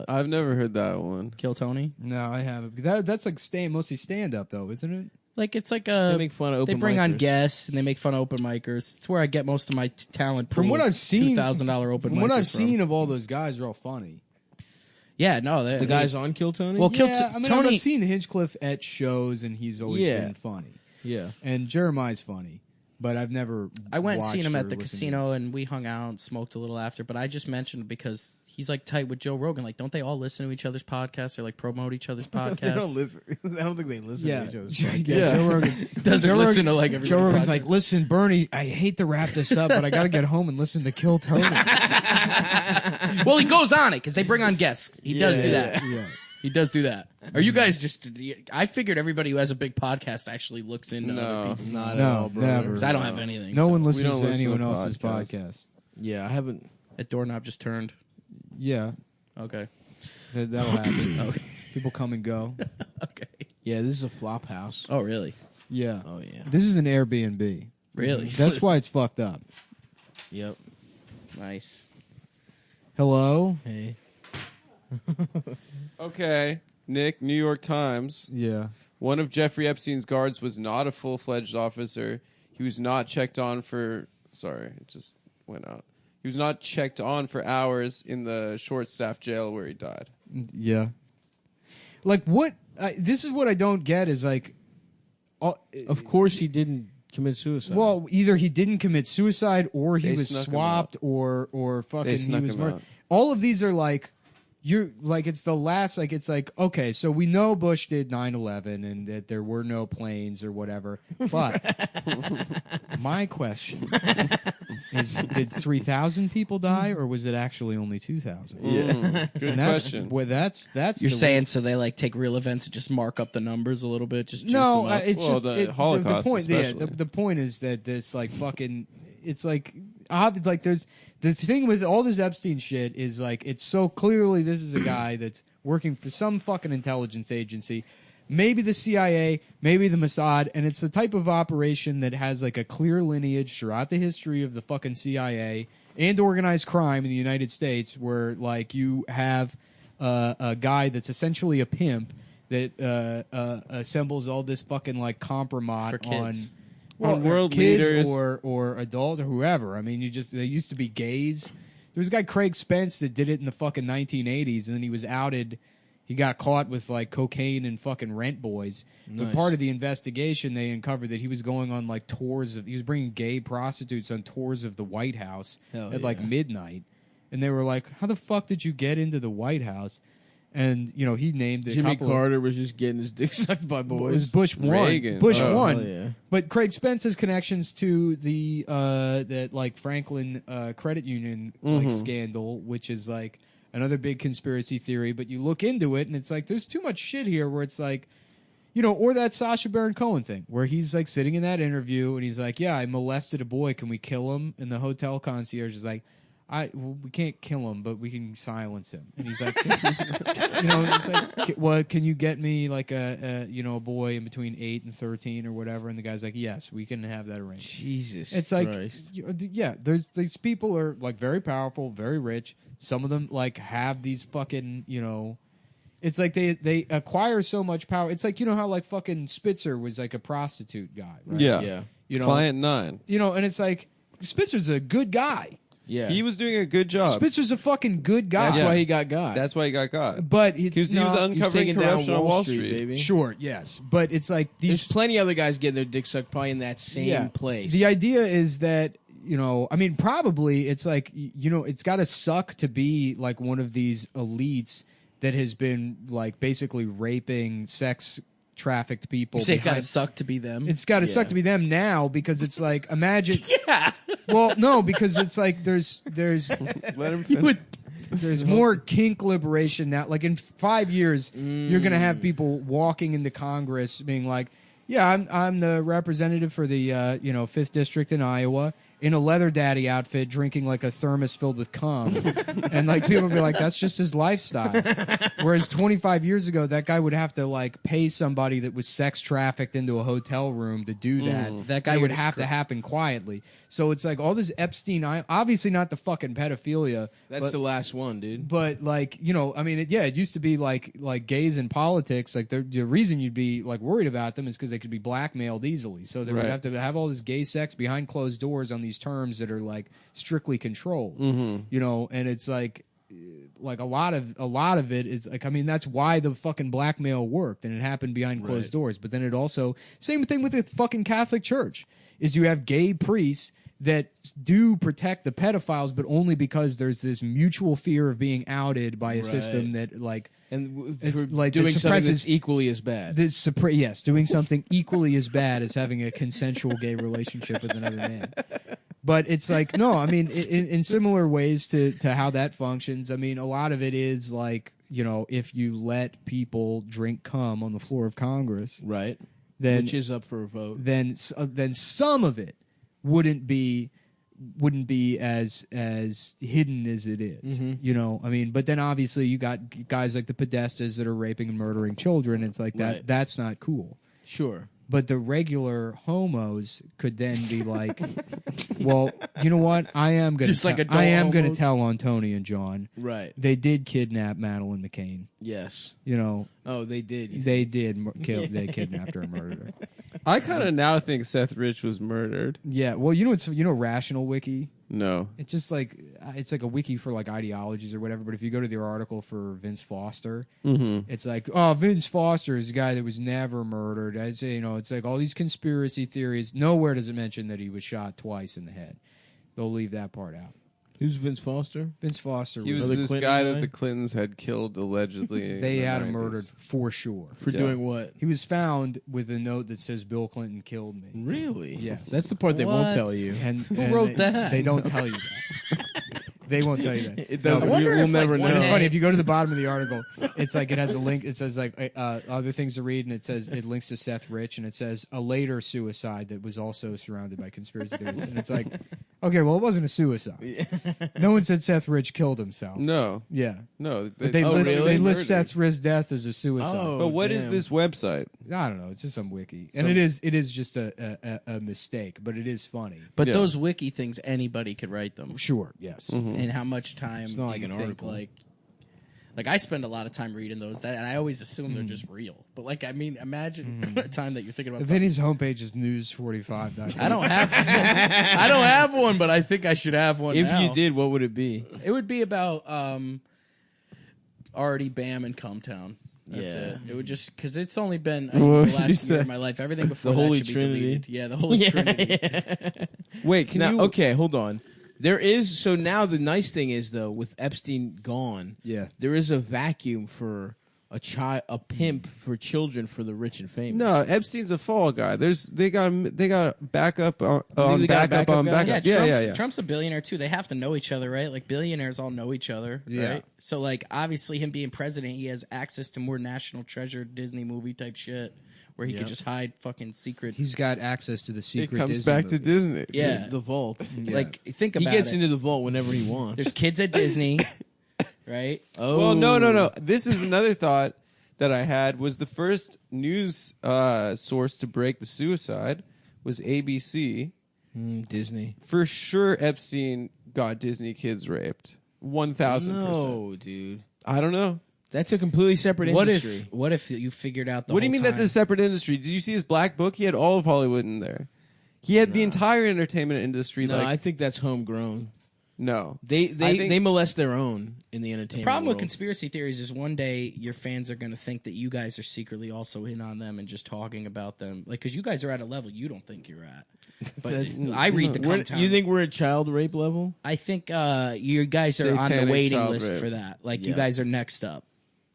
I've never heard that one. Kill Tony. No, I haven't. That's like mostly stand up though, isn't it? Like it's like They a make fun of open they bring on micers. guests and they make fun of open micers. It's where I get most of my talent. From what pool. I've seen, $2,000 open. From what micers I've from. seen of all those guys, they're all funny. Yeah, no, The guys on Kill Tony? Well, Kill Yeah, I mean, Tony. I've seen Hinchcliffe at shows, and he's always Yeah. been funny. yeah. And Jeremiah's funny, but I've never. I went and seen watched him or at the listened to casino, and we hung out and smoked a little after. But I just mentioned because he's like tight with Joe Rogan. Like, don't they all listen to each other's podcasts or like promote each other's podcasts? They don't listen. I don't think they listen Yeah, to each other's yeah, podcasts. Joe Rogan Doesn't Joe listen Rogan- to like Joe everybody's Rogan's podcast. like, listen, Bernie, I hate to wrap this up, but I got to get home and listen to Kill Tony. well, he goes on it because they bring on guests. He does do that. Yeah. He does do that. Are you guys just? I figured everybody who has a big podcast actually looks into No. other people's. Not at No, all, brother. never. 'Cause I don't have anything. No so. one don't listens to listen to anyone else's podcasts. podcast. Yeah, I haven't. That doorknob just turned. Yeah, Okay. that'll happen. Okay. People come and go. Okay. Yeah, this is a flop house. Oh, really? Yeah. Oh, yeah. This is an Airbnb. Really? That's why it's fucked up. Yep. Nice. Hello? Hey. Okay, Nick, New York Times. Yeah. One of Jeffrey Epstein's guards was not a full-fledged officer. He was not checked on for... Sorry, it just went out. He was not checked on for hours in the short-staffed jail where he died. Yeah. Like, what... this is what I don't get is, like... Of course he didn't commit suicide. Well, either he didn't commit suicide or he They was snuck him swapped or fucking They he snuck was him murdered. out. All of these are like... You're like it's the last like it's like okay so we know Bush did 9/11 and that there were no planes or whatever but my question is did 3,000 people die or was it actually only 2,000? Good And that's question. well, that's You're the saying so they like take real events and just mark up the numbers a little bit? Just juice no them up? it's Well, just the it's, Holocaust the point yeah especially. the point is that this like fucking it's like like there's the thing with all this Epstein shit is like it's so clearly this is a guy that's working for some fucking intelligence agency, maybe the CIA, maybe the Mossad, and it's the type of operation that has like a clear lineage throughout the history of the fucking CIA and organized crime in the United States, where like you have a guy that's essentially a pimp that assembles all this fucking like compromise For kids. On world kids leaders. or adults or whoever. I mean, they used to be gays. There was a guy Craig Spence that did it in the fucking 1980s, and then he was outed. He got caught with like cocaine and fucking Rent Boys. But Nice. part of the investigation, they uncovered that he was going on like tours of. He was bringing gay prostitutes on tours of the White House Hell at like yeah. midnight, and they were like, "How the fuck did you get into the White House?" And you know, he named a Jimmy couple of- Carter was just getting his dick sucked by it was boys. Bush one. Reagan. Bush Oh, one. hell yeah. But Craig Spence has connections to the that like Franklin credit union like scandal, which is like another big conspiracy theory. But you look into it, and it's like there's too much shit here. Where it's like, you know, or that Sacha Baron Cohen thing, where he's like sitting in that interview, and he's like, "Yeah, I molested a boy. Can we kill him?" And the hotel concierge is like, we can't kill him, but we can silence him." And he's like, you know, it's like, "What? Can you get me like a boy in between 8 and 13 or whatever?" And the guy's like, "Yes, we can have that arranged." Jesus It's like, Christ. yeah, there's these people are like very powerful, very rich. Some of them like have these fucking, you know, it's like they acquire so much power. It's like, you know how like fucking Spitzer was like a prostitute guy, right? Yeah. Yeah. You know, Client 9. you know, and it's like Spitzer's a good guy. Yeah. He was doing a good job. Spitzer's a fucking good guy. That's Yeah. why he got got. That's why he got caught. But it's Because he was not- He's uncovering taking down corruption on Wall Street. baby. Sure, yes, but it's like There's these. plenty of other guys getting their dick sucked probably in that same place. The idea is that, you know, I mean, probably it's like, you know, it's got to suck to be like one of these elites that has been like basically raping sex traffict people. You say it gotta behind- suck to be them. It's got to Yeah. suck to be them now because it's like imagine. yeah. Well, no, because it's like there's Let him You finish. would. there's more kink liberation now. Like in 5 years, you're gonna have people walking into Congress being like, "Yeah, I'm the representative for the 5th district in Iowa, in a leather daddy outfit drinking like a thermos filled with cum. And like people would be like, that's just his lifestyle. Whereas 25 years ago, that guy would have to like pay somebody that was sex trafficked into a hotel room to do that. That guy And it would would have to happen quietly. So it's like all this Epstein, obviously not the fucking pedophilia. That's the last one, dude. But like, you know, I mean, it used to be like gays in politics. Like the reason you'd be like worried about them is because they could be blackmailed easily. So they would have to have all this gay sex behind closed doors on these terms that are like strictly controlled. You know, and it's like a lot of it is like, I mean, that's why the fucking blackmail worked, and it happened behind closed doors. But then it also, same thing with the fucking Catholic Church, is you have gay priests that do protect the pedophiles, but only because there's this mutual fear of being outed by a system that like, And it's for like doing that something suppresses- that's equally as bad. yes, doing something equally as bad as having a consensual gay relationship with another man. But it's like, no, I mean, in similar ways to how that functions, I mean, a lot of it is like, you know, if you let people drink cum on the floor of Congress, Right. then Which is up for a vote. then some of it wouldn't be as hidden as it is. You know, I mean, but then obviously you got guys like the Podestas that are raping and murdering children. It's like that. Right. That's not cool. Sure. But the regular homos could then be like, well, you know what? I am going Just like adult to homos? tell on Tony and John. Right. They did kidnap Madeleine McCain. Yes. You know, Oh, they did. they did they kidnapped her and murdered her. I kind of now think Seth Rich was murdered. Yeah. Well, you know Rational Wiki. No. It's just like it's like a wiki for like ideologies or whatever. But if you go to their article for Vince Foster, it's like, oh, Vince Foster is a guy that was never murdered. I say, you know, it's like all these conspiracy theories. Nowhere does it mention that he was shot twice in the head. They'll leave that part out. Who's Vince Foster? Vince Foster He was the this Clinton guy guy? that the Clintons had killed allegedly. they in the had him 90s. murdered for sure. For Yeah. doing what? He was found with a note that says Bill Clinton killed me. Really? Yes. That's the part they won't What? tell you. And Who and wrote they, that? They don't tell you that. They won't tell you that. It doesn't. I wonder We'll if, like, never one And it's know. funny if you go to the bottom of the article, it's like it has a link. It says like other things to read, and it says it links to Seth Rich, and it says a later suicide that was also surrounded by conspiracy theories. And it's like, okay, well, it wasn't a suicide. No one said Seth Rich killed himself. No. Yeah, No. but they Oh, list really? they list murdered. Seth Rich's death as a suicide. Oh. But what is damn. this website? I don't know. It's just some wiki, and it is just a mistake, but it is funny. But Yeah. those wiki things, anybody could write them. Sure, yes. And how much time It's not do like you an think, article. like I spend a lot of time reading those, and I always assume they're just real. But like, I mean, imagine the time that you're thinking about. Vinny's homepage is news45.com. I don't have, I don't have one, but I think I should have one. If now. you did, what would it be? it would be about Artie, Bam, and Cumtown. That's Yeah. it. It would just because it's only been What the would you last year say? of my life. Everything before The that Holy should be Trinity? deleted. Yeah, the Holy Trinity. Wait, can Now, you? okay, hold on. There is so now the nice thing is though with Epstein gone, Yeah. there is a vacuum for a pimp for children for the rich and famous. No, Epstein's a fall guy. They got backup on they got a backup on backup guy? backup. Yeah, Yeah. Trump's a billionaire too. They have to know each other, right? Like billionaires all know each other, Yeah. right? So like obviously him being president, he has access to more national treasure Disney movie type shit where he could just hide fucking secret. He's got access to the It secret. comes Disney back to movies. Disney. Yeah. the vault. Like think He about gets it. into the vault whenever he wants. There's kids at Disney, right? Oh, Well, no. This is another thought that I had. Was the first news source to break the suicide was ABC. Disney. For sure, Epstein got Disney kids raped. 1,000%. No, dude. I don't know. That's a completely separate What industry. if you figured out the What do you whole mean that's time- a separate industry? Did you see his black book? He had all of Hollywood in there. He had the entire entertainment industry. No, like, I think that's homegrown. no. They I think- they molest their own in the entertainment. The problem with world. conspiracy theories is one day your fans are going to think that you guys are secretly also in on them and just talking about them. Like, because you guys are at a level you don't think you're at. But I read the We're- Cumtown. you think we're at child rape level? I think you guys are on the Satanic waiting child list rape. for that. Like, you Yeah. guys are next up.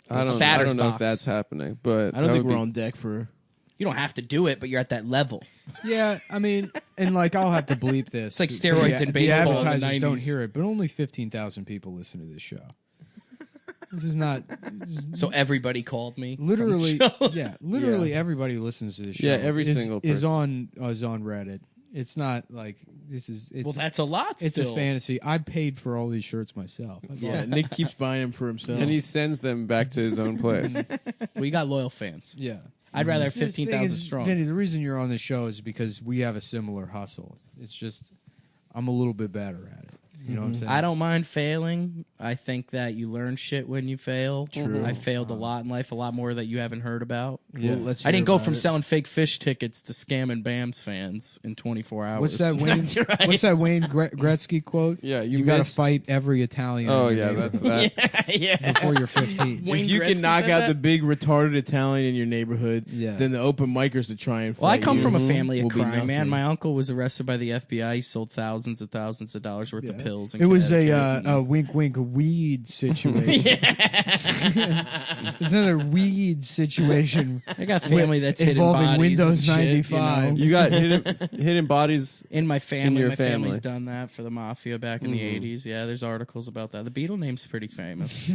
I don't Batter's know if box. that's happening, but I don't that think would we're be- on deck for. You don't have to do it, but you're at that level. Yeah, I mean, and like I'll have to bleep this. It's like steroids in baseball in The the advertisers don't 90s. hear it, but only 15,000 people listen to this show. This is not So everybody called me. from literally. the show. Yeah, literally everybody who listens to this show. Yeah, every is, single is person. on Reddit It's not like this is. It's, Well, that's a lot. it's Still. a fantasy. I paid for all these shirts myself. Yeah, Nick keeps buying them for himself. And he sends them back to his own place. We got loyal fans. Yeah. I'd rather have The thing 15,000 is, strong. Vinny, the reason you're on the show is because we have a similar hustle. It's just I'm a little bit better at it. You know what I'm saying? I don't mind failing. I think that you learn shit when you fail. True. I failed a lot in life, a lot more that you haven't heard about. Yeah. Well, let's I didn't hear go about from it. selling fake fish tickets to scamming BAM's fans in 24 hours. What's that Wayne? That's right. What's that Wayne Gretzky quote? Yeah, you got to miss- fight every Italian. Oh in your yeah, that's neighborhood that. yeah. before you're 15. Wayne If you Gretzky can knock said out that? the big retarded Italian in your neighborhood, Yeah. then the open micers to try and fight Well, I come you from a family of will be crime, man. nothing. My uncle was arrested by the FBI. He sold thousands of dollars worth of pills. In It was Connecticut. a wink wink weed situation. It's another weed situation. I got family that's hidden involving bodies Windows and shit, 95. You got hidden bodies. In my family, your my family. family's done that for the mafia back in the 80s. Yeah, there's articles about that. The Beatle name's pretty famous.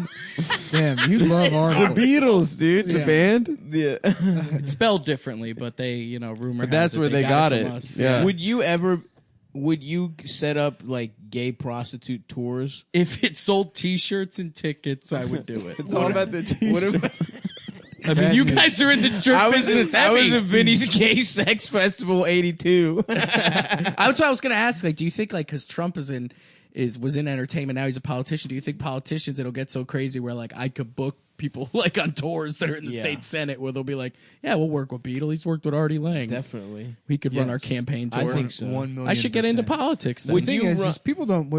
Damn, you love articles. Beatles, dude. The Yeah. band. Yeah. It's spelled differently, but they, rumor. But that's has it where they got from it. us. Yeah. Would you set up like gay prostitute tours? If it sold T-shirts and tickets, I would do it. It's all about the t-shirt. I mean, you guys are in the shirt business. I was heavy. at Vinny's Gay Sex Festival '82. That's what I was going to ask. Like, do you think because Trump was in entertainment, now he's a politician? Do you think politicians it'll get so crazy where like I could book people like on tours that are in the Yeah. state senate where they'll be like, yeah, we'll work with Beatle. He's worked with Artie Lang. Definitely. We could run Yes. our campaign I tour. think so. 1 million%. I should get into politics. Then. The thing you is, ru- is people don't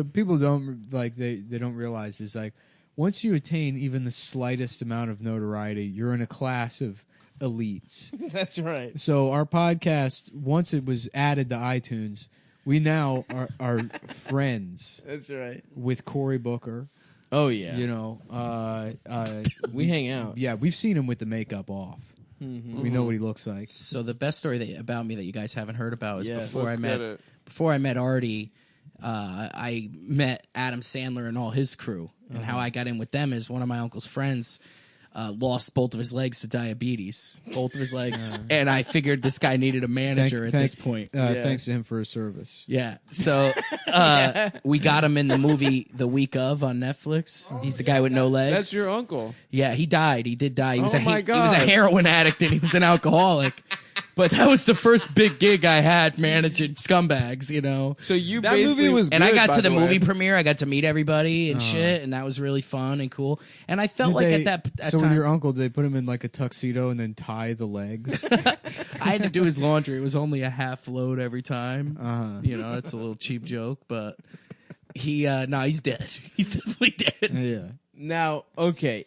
like they don't realize is like once you attain even the slightest amount of notoriety, you're in a class of elites. That's right. So our podcast, once it was added to iTunes, we now are friends That's right. with Cory Booker. Oh yeah. You know, we hang out. yeah, we've seen him with the makeup off. Mm-hmm. We know what he looks like. So the best story about me that you guys haven't heard about is Yes. before I met Artie, I met Adam Sandler and all his crew. And how I got in with them is one of my uncle's friends lost both of his legs to diabetes, both of his legs, and I figured this guy needed a manager at this point. Thanks to him for his service. Yeah, so we got him in the movie The Week Of on Netflix. He's the guy with no legs. That's your uncle. Yeah, he died. He did die. He was Oh a my he was a God. heroin addict and he was an alcoholic. But that was the first big gig I had managing scumbags, So you That basically movie was And I good, got by to the way. movie premiere. I got to meet everybody and shit, and that was really fun and cool. And I felt like at that so time with your uncle, did they put him in like a tuxedo and then tie the legs? I had to do his laundry. It was only a half load every time. Uh-huh. It's a little cheap joke, but he's dead. He's definitely dead. Yeah. now okay.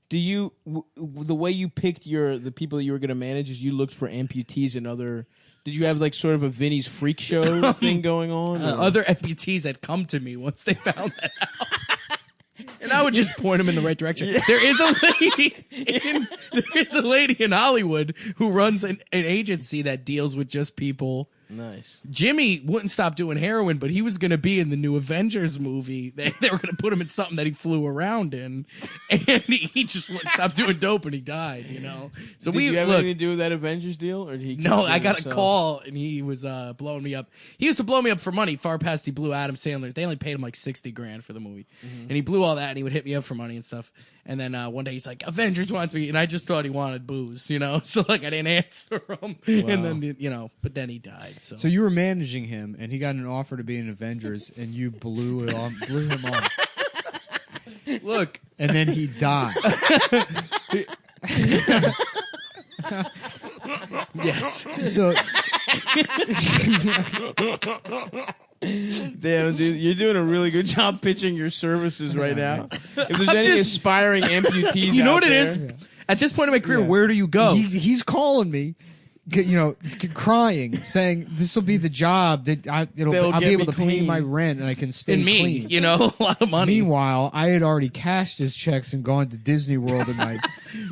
Do you the way you picked the people that you were going to manage is you looked for amputees and other? Did you have like sort of a Vinny's freak show thing going on? or- Other amputees had come to me once they found that out. And I would just point them in the right direction. There is a lady in Hollywood who runs an agency that deals with just people. Nice. Jimmy wouldn't stop doing heroin, but he was going to be in the new Avengers movie. They were going to put him in something that he flew around in, and he just wouldn't stop doing dope, and he died. So Did you have anything to do with that Avengers deal, or did he? No, keep it I got a himself? call, and he was blowing me up. He used to blow me up for money far past he blew Adam Sandler. They only paid him like $60,000 for the movie, and he blew all that, and he would hit me up for money and stuff. And then one day he's like, Avengers wants me, and I just thought he wanted booze, so like I didn't answer him, and then but then he died. So you were managing him, and he got an offer to be in Avengers, and you blew him off. Look, And then he died. yes, So Damn, dude, you're doing a really good job pitching your services right now. If there's any just- aspiring amputees, you know out what it there, is? At this point in my career, Yeah. where do you go? he's calling me, crying, saying this will be the job that They'll I'll get be able me to pay clean. my rent and I can stay and me, clean. a lot of money. Meanwhile, I had already cashed his checks and gone to Disney World in my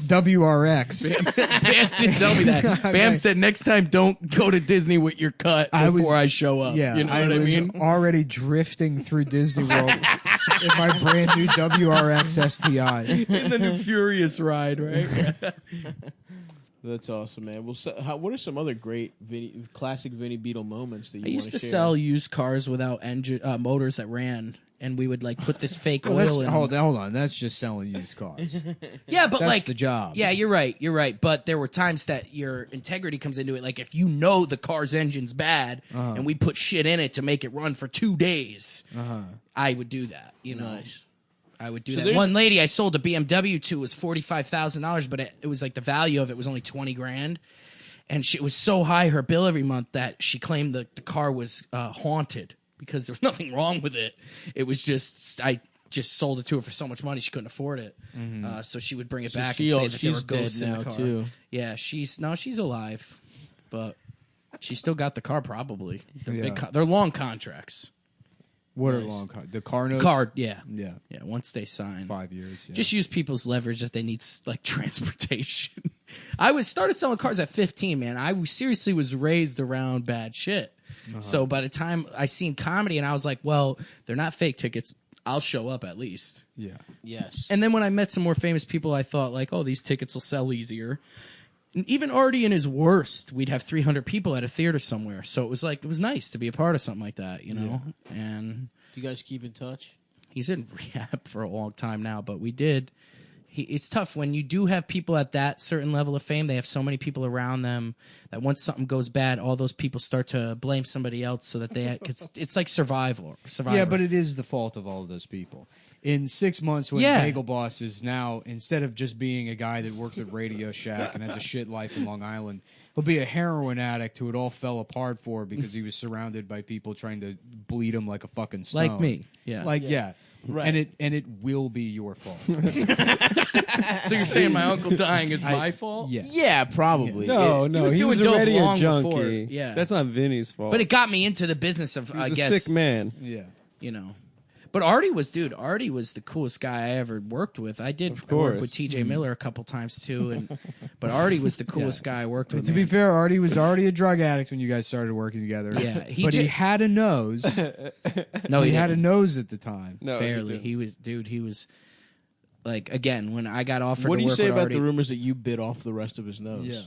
WRX. Bam didn't tell me that. Bam Right. said next time don't go to Disney with your cut before I show up. Yeah, you know I what I was mean? already drifting through Disney World in my brand new WRX STI. In the new Furious ride, right? That's awesome, man. Well, what are some other great classic Vinny Beetle moments that you I used to share? sell used cars without engine motors that ran, and we would like put this fake Well, oil in. hold on. That's just selling used cars. Yeah, but That's like the job. Yeah, you're right. But there were times that your integrity comes into it. Like if you know the car's engine's bad, and we put shit in it to make it run for 2 days, I would do that. You know. Nice. I would do that. One lady I sold a BMW to was $45,000, but it was like the value of it was only $20,000, and it was so high her bill every month that she claimed the car was haunted because there was nothing wrong with it. It was just I just sold it to her for so much money she couldn't afford it, so she would bring it back and say that there were ghosts in the car. Too. Yeah, she's alive, but she still got the car probably. They're long contracts. What are long the car notes? Yeah. Once they sign 5 years. Yeah. just use people's leverage that they need like transportation. I started selling cars at 15, man. I seriously was raised around bad shit. So by the time I seen comedy and I was like, well, they're not fake tickets. I'll show up at least. Yeah. Yes. And then when I met some more famous people, I thought like, oh, these tickets will sell easier. And even Artie in his worst, we'd have 300 people at a theater somewhere. So it was nice to be a part of something like that, you know? Yeah. And do you guys keep in touch? He's in rehab for a long time now, but we did. It's tough when you do have people at that certain level of fame. They have so many people around them that once something goes bad, all those people start to blame somebody else so that it's like Survivor. Yeah, but it is the fault of all of those people. In 6 months, when Bagel Boss is now, instead of just being a guy that works at Radio Shack and has a shit life in Long Island, he'll be a heroin addict who it all fell apart for because he was surrounded by people trying to bleed him like a fucking stone. Like me. Yeah. Right. And it will be your fault. So you're saying my uncle dying is my fault? Yeah. Yeah, probably. No, he was doing already dope a long junkie. before. Yeah. That's not Vinny's fault. But it got me into the business of, He was I a guess. sick man. Yeah. You know. But Artie was the coolest guy I ever worked with. I work with TJ Miller a couple times too, but Artie was the coolest guy I worked with. To be fair, Artie was already a drug addict when you guys started working together. Yeah, he had a nose. No, he had a nose at the time. No, barely. He was like, again, when I got offered. What do to you work say with about Artie, the rumors that you bit off the rest of his nose? Yeah.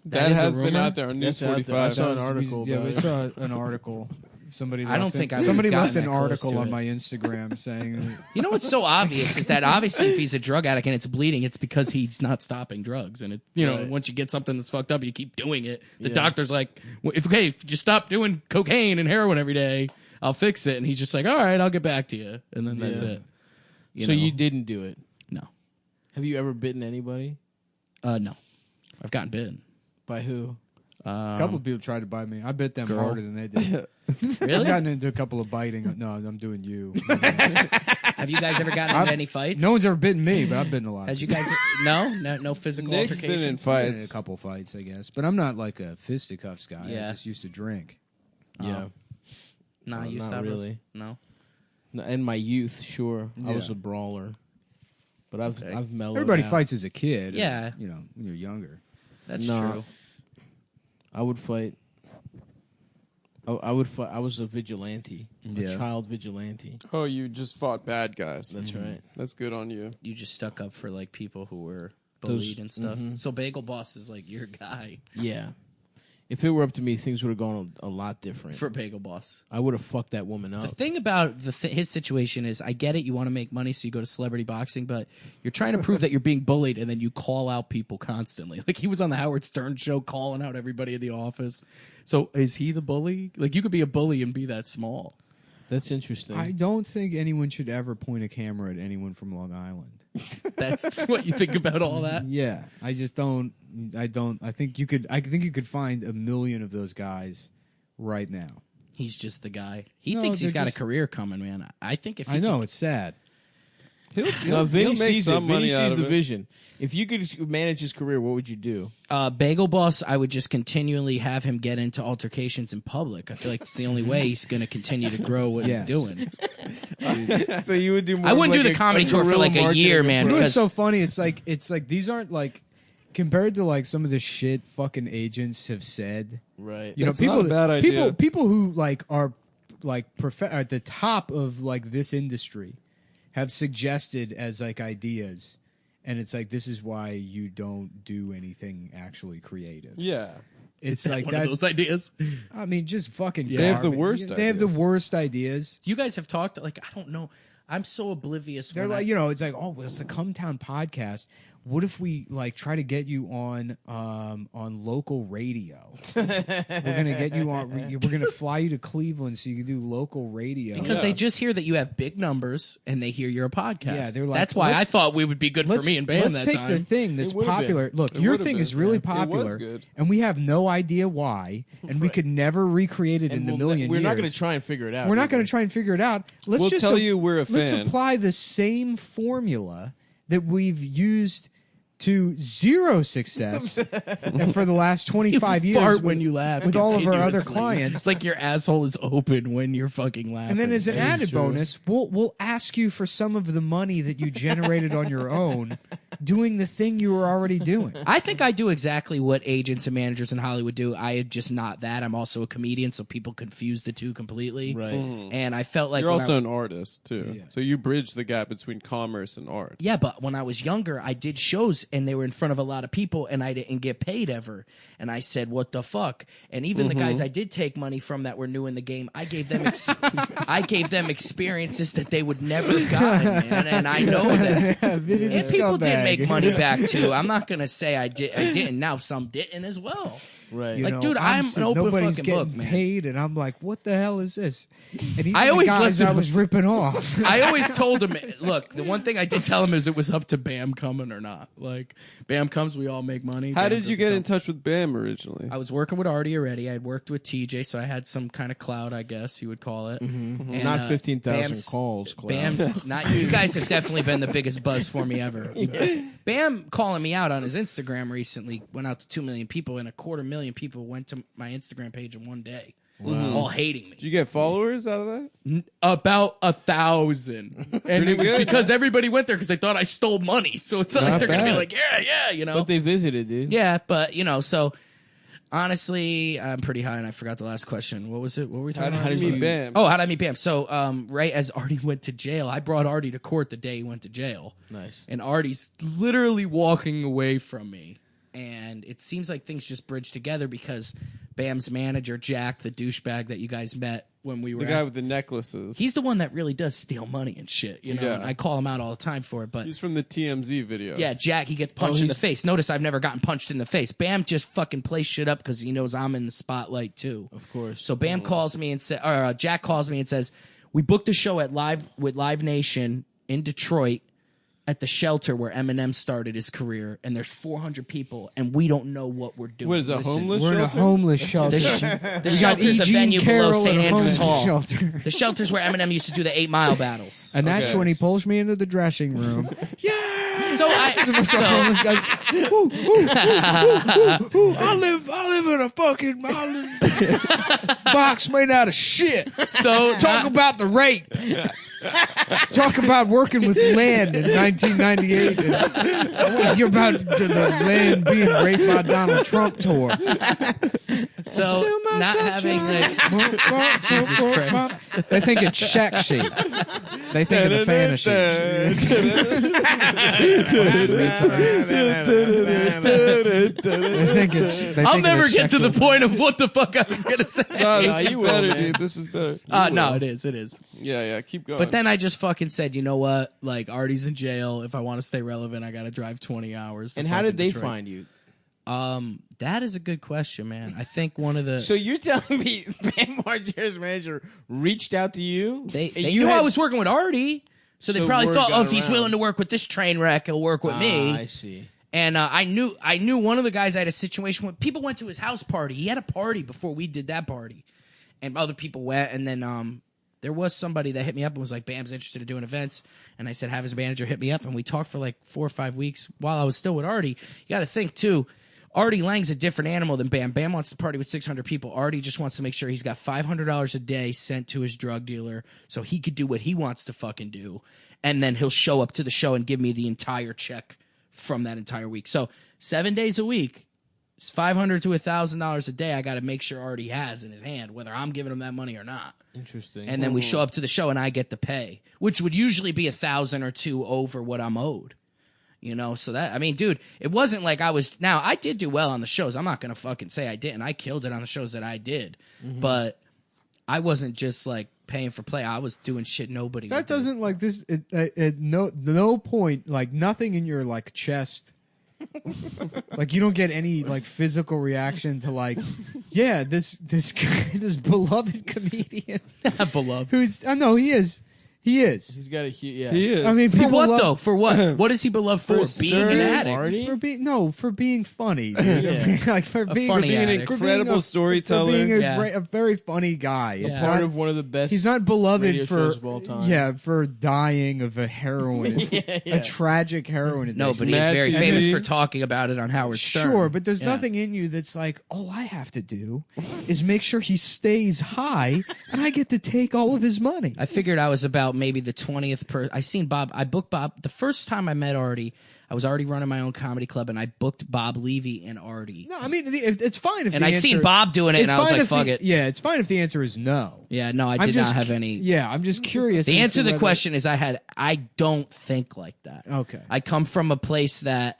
That is a has been rumor? out there on News That's out there. I 45. saw an article. Yeah, about we it. saw an article. Somebody I don't left think an- I would've somebody left gotten an that close article to on it. my Instagram saying You know what's so obvious is that obviously if he's a drug addict and it's bleeding, it's because he's not stopping drugs. And Right. once you get something that's fucked up, you keep doing it. The Yeah. doctor's like, if you just stop doing cocaine and heroin every day, I'll fix it. And he's just like, all right, I'll get back to you. And then that's Yeah. it. So you didn't do it? No. Have you ever bitten anybody? No. I've gotten bitten. By who? a couple of people tried to bite me. I bit them harder than they did. I've Really? gotten into a couple of biting. No, I'm doing you. Have you guys ever gotten into any fights? No one's ever bitten me, but I've bitten a lot. Has you guys? No physical Nick's been in altercations. Been in a fights. couple fights, I guess, but I'm not like a fisticuffs guy. Yeah. I just used to drink. Yeah. Nah, you not Stavros? really. No. No, in my youth, sure, I was Yeah. a brawler, but I've mellowed. Everybody out. fights as a kid. Yeah. You know, when you're younger. That's No. true. I would fight. I would fight. I was a vigilante, Yeah. a child vigilante. Oh, you just fought bad guys. That's right. That's good on you. You just stuck up for like people who were Those- bullied and stuff. So Bagel Boss is like your guy Yeah. If it were up to me, things would have gone a lot different. for Bagel Boss. I would have fucked that woman The up. thing about his situation is, I get it. You want to make money, so you go to celebrity boxing, but you're trying to prove that you're being bullied, and then you call out people constantly. Like he was on the Howard Stern show, calling out everybody in the office. So is he the bully? Like you could be a bully and be that small. That's interesting. I don't think anyone should ever point a camera at anyone from Long Island. That's what you think about all that. Yeah, I just don't. I don't. I think you could. I think you could find a million of those guys right now. He's just the guy. He No, thinks he's they're got just- a career coming, man. I think if he I know it's sad. No, Vinny he'll make sees some it. Vinny money out sees of the it. vision. If you could manage his career, what would you do? Bagel Boss, I would just continually have him get into altercations in public. I feel like it's the only way he's going to continue to grow what Yes. he's doing. So you would do more I of wouldn't like do the comedy tour for guerrilla like a year, marketing man. You know approach. what's so funny? It's like these aren't like compared to like some of the shit fucking agents have said. Right. You That's know, people not a bad idea. people who like are like at the top of like this industry have suggested as like ideas, and it's like this is why you don't do anything actually creative. Yeah. It's like One of that. those ideas. I mean, just fucking. They have the garbage. worst They have the ideas. worst ideas. You guys have talked like I don't know. I'm so oblivious. They're when like, I, it's like, oh, well, it's the Come Town podcast. What if we like try to get you on local radio? We're gonna get you on. We're gonna fly you to Cleveland so you can do local radio. because they just hear that you have big numbers and they hear you're a podcast. Yeah, they're like, that's why I let's- thought we would be good for me and Bam let's that take time. the thing that's It would've been. popular. Look, It your would've thing been. is really Yeah. It was popular, good. and we have no idea why, and we could never recreate it in a million We're years. not going to try and figure it out. We're not either. going to try and figure it out. Let's We'll just tell you we're a Let's fan. apply the same formula that we've used to zero success for the last 25 years. Fart with- when you laugh with all of our other continuously. clients. It's like your asshole is open when you're fucking laughing. And then as an That is added true. bonus, we'll ask you for some of the money that you generated on your own doing the thing you were already doing. I think I do exactly what agents and managers in Hollywood do. I am just not that. I'm also a comedian, so people confuse the two completely. Right. And I felt like You're when also I, an artist too, Yeah. so you bridge the gap between commerce and art. yeah, but when I was younger, I did shows and they were in front of a lot of people, and I didn't get paid ever. And I said, "What the fuck?" And even the guys I did take money from that were new in the game, I gave them I gave them experiences that they would never have gotten, man. And I know that. Vinny the And people did scumbag. make money back too. I'm not gonna say I didn't. Now some didn't as well. Right. You Like, know, dude, I'm an open nobody's fucking getting book, man. paid, and I'm like, what the hell is this? And even I the always guys left it I was up ripping off. I always told him, look, the one thing I did tell him is it was up to Bam coming or not. Like, Bam comes, we all make money. How Bam did you doesn't get come. in touch with Bam originally? I was working with Artie already. I had worked with TJ, so I had some kind of clout, I guess you would call it. And, Not 15,000 Bam's- calls. Klaus. Bam's not. You guys have definitely been the biggest buzz for me ever. Bam calling me out on his Instagram recently went out to 2 million people, and 250,000 people went to my Instagram page in one day, all hating me. Did you get followers out of that? About 1,000, and it was good. because everybody went there because they thought I stole money. So it's not like Not they're gonna be bad. like, yeah, you know. But they visited, dude. Yeah, but so honestly, I'm pretty high, and I forgot the last question. What was it? What were we talking How about? did you meet Bam? Oh, how did I meet Bam? So, right as Artie went to jail, I brought Artie to court the day he went to jail. Nice. And Artie's literally walking away from me. And it seems like things just bridge together because Bam's manager, Jack, the douchebag that you guys met when we were the guy with the necklaces. he's the one that really does steal money and shit, you know. Yeah. And I call him out all the time for it, but He's from the TMZ video. yeah, Jack, he gets punched in the face. Notice I've never gotten punched in the face. Bam just fucking plays shit up because he knows I'm in the spotlight too. Of course. So Bam calls me and Jack calls me and says, "We booked a show at Live Nation in Detroit at the shelter where Eminem started his career, and there's 400 people, and we don't know what we're doing." What is a Listen, homeless We're in a shelter? homeless shelter. The We got shelter's a E. Jean venue Carroll below St. at a Andrews homeless Hall. shelter. The shelter's where Eminem used to do the 8 Mile battles. And that's Okay. when he pulls me into the dressing room. So Homeless guy, ooh, I live in a fucking box made out of shit. so Talk about the rape. Talk about working with land in 1998. And you're about the land being raped by Donald Trump tour. So Still my not having sunshine. Jesus Christ. They think it's Shaq sheet. They think of the fantasy. They think it's. I'll never get to the point of what the fuck I was gonna say. No, this is you will, better, man. dude. This is better. No, You will. it is. Yeah, keep going. But then I just fucking said, you know what? Like, Artie's in jail. If I want to stay relevant, I got to drive 20 hours. to And how did fucking they Detroit. find you? That is a good question, man. I think one of the So you're telling me Bam Margera's manager reached out to you? they And knew I had- was working with Artie, so they So probably word thought, got if he's around. willing to work with this train wreck, he'll work with me. I see. And I knew one of the guys I had a situation with. People went to his house party. He had a party before we did that party, and other people went. And then there was somebody that hit me up and was like, "Bam's interested in doing events." And I said, "Have his manager hit me up." And we talked for like 4 or 5 weeks while I was still with Artie. You got to think too. Artie Lang's a different animal than Bam. Bam wants to party with 600 people. Artie just wants to make sure he's got $500 a day sent to his drug dealer so he could do what he wants to fucking do. And then he'll show up to the show and give me the entire check from that entire week. So 7 days a week, it's $500 to $1,000 a day. I got to make sure Artie has in his hand, whether I'm giving him that money or not. Interesting. And then we show up to the show and I get the pay, which would usually be $1,000 or $2,000 over what I'm owed. You know, so that, I mean, dude, it wasn't like I was, now I did do well on the shows. I'm not going to fucking say I didn't. I killed it on the shows that I did. But I wasn't just like paying for play. I was doing shit nobody would That do. doesn't like this. At no point, like nothing in your like chest. Like you don't get any like physical reaction to like, yeah, this guy, this beloved comedian Beloved. who's I know he is. He's got a huge. Yeah. He is. I mean, For people what love- though? For what? What is he beloved for? Being an absurd addict. Marty? For being funny, dude. Yeah. Like for being funny being an addict. incredible storyteller. for being Yeah. a very funny guy. Yeah. It's Part not- of one of the best. He's not beloved radio for shows of all time. yeah for dying of a heroin, Yeah. a tragic heroin addiction. No, but he's Mad very TV. famous for talking about it on Howard Stern. Sure, but there's Yeah. nothing in you that's like, all I have to do is make sure he stays high, and I get to take all of his money. I figured I was about maybe the 20th I seen Bob. I booked Bob the first time I met Artie. I was already running my own comedy club, and I booked Bob Levy and Artie. No, I mean it's fine if. And the I answer, seen Bob doing it, it's and I was fine like, if "Fuck the- it." Yeah, it's fine if the answer is no. Yeah, no, I I'm did just not have cu- any. Yeah, I'm just curious. The as answer to the whether- question is I don't think like that. Okay. I come from a place that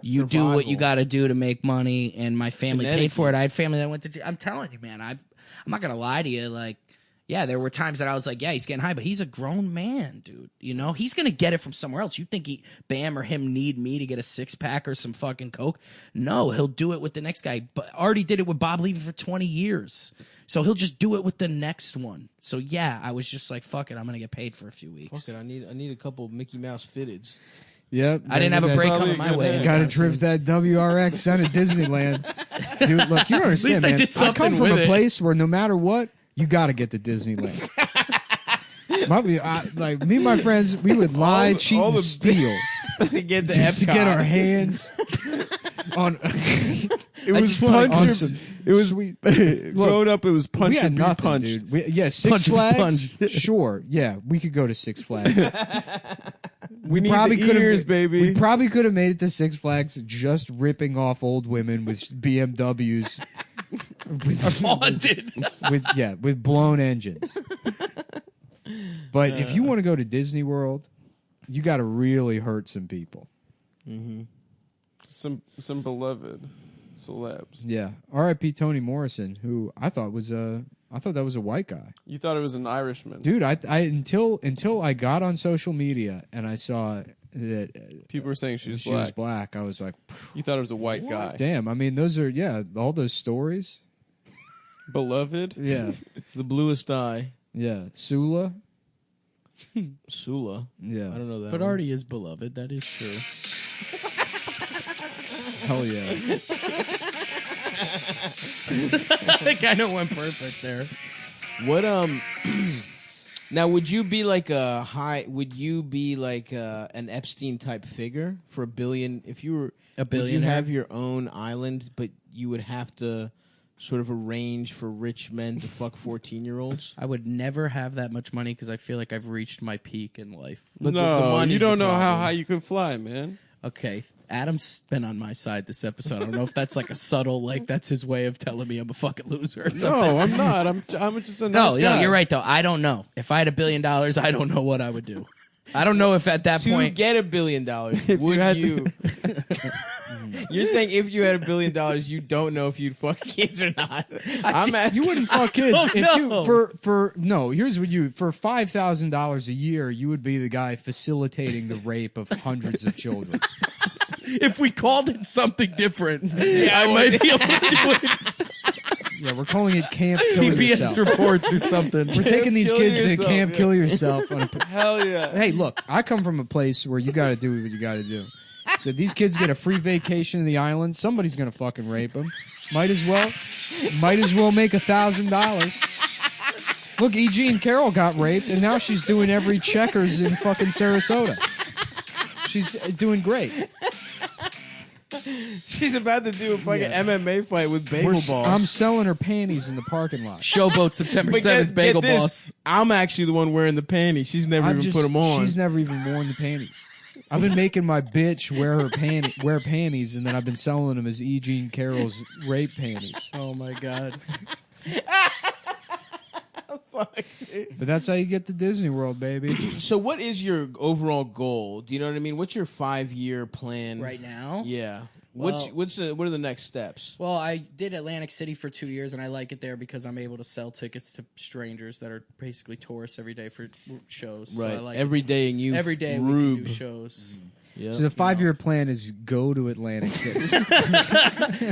you do what you Survival. got to do to make money, and my family paid Genetic. for it. I had family that went to. I'm telling you, man. I'm not gonna lie to you. Like, yeah, there were times that I was like, yeah, he's getting high, but he's a grown man, dude. You know, he's gonna get it from somewhere else. You think Bam or him need me to get a 6-pack or some fucking coke? No, he'll do it with the next guy. But already did it with Bob Levy for 20 years. So he'll just do it with the next one. So yeah, I was just like, fuck it, I'm gonna get paid for a few weeks. Fuck it, I need a couple of Mickey Mouse fitteds. Yep. I didn't have a break coming my way. Got to anytime drift soon. that WRX down to Disneyland. Dude, look, you don't understand, least I man. did something come from with a it. place where no matter what, you got to get to Disneyland. Like me and my friends, we would lie, cheat, all and the- steal to get the just to get our Epcot. hands on. It was just wanna- punch. on or- some It was sweet- growing up. It was punch we had and be nothing, punched. dude. Yeah, Six Punch and Flags. punch. Sure, yeah, we could go to Six Flags. We need probably the could've- ears, baby. We probably could have made it to Six Flags just ripping off old women with BMWs. Haunted. with blown engines. But if you want to go to Disney World, you got to really hurt some people. some beloved celebs. Yeah. R.I.P. Toni Morrison, who I thought that was a white guy. You thought it was an Irishman. Dude, I until I got on social media and I saw that People were saying she was she black. was black, I was like, You thought it was a white guy. damn. I mean, those are all those stories. Beloved. Yeah. The bluest eye. Yeah. Sula. Sula. Yeah. I don't know that. But one. Artie is beloved. That is true. Hell yeah. I kind of went perfect there. What now would you be like a high? Would you be like an Epstein type figure for $1 billion? If you were A would you billionaire? have your own island, but you would have to sort of arrange for rich men to fuck 14-year-olds? I would never have that much money because I feel like I've reached my peak in life. But the No, money's you don't the know how problem. high you can fly, man. Okay, Adam's been on my side this episode. I don't know if that's like a subtle, like that's his way of telling me I'm a fucking loser or something. No, I'm not. I'm just a No, nice guy. you're right though. I don't know. If I had $1 billion, I don't know what I would do. I don't know if at that To point. get $1 billion, you would had you? You're saying if you had $1 billion, you don't know if you'd fuck kids or not. I'm asking. You wouldn't fuck kids don't if you know. for no. Here's what you for $5,000 a year, you would be the guy facilitating the rape of hundreds of children. If we called it something different, I might be able to do it. Yeah, we're calling it Camp Kill TBS Yourself. reports or something. We're taking these Kill kids to Yourself, Camp yeah. Kill Yourself. On a, Hell yeah. hey, look, I come from a place where you got to do what you got to do. So these kids get a free vacation to the island. Somebody's gonna fucking rape them. Might as well make $1,000. Look, E. Jean Carroll got raped, and now she's doing every Checkers in fucking Sarasota. She's doing great. She's about to do a fucking Yeah. MMA fight with Bagel Boss. I'm selling her panties in the parking lot. Showboat September But 7th, get Bagel this, Boss. I'm actually the one wearing the panties. She's never even put them on. She's never even worn the panties. I've been making my bitch wear panties, and then I've been selling them as E. Jean Carroll's rape panties. Oh my god. fuck? But that's how you get to Disney World, baby. So, what is your overall goal? Do you know what I mean? What's your 5-year plan Right now? Yeah. Well- What are the next steps? Well, I did Atlantic City for 2 years, and I like it there because I'm able to sell tickets to strangers that are basically tourists every day for shows. So I Right. like Every day, and you every day we rube. can do shows. Yeah. So the 5-year plan is go to Atlantic City.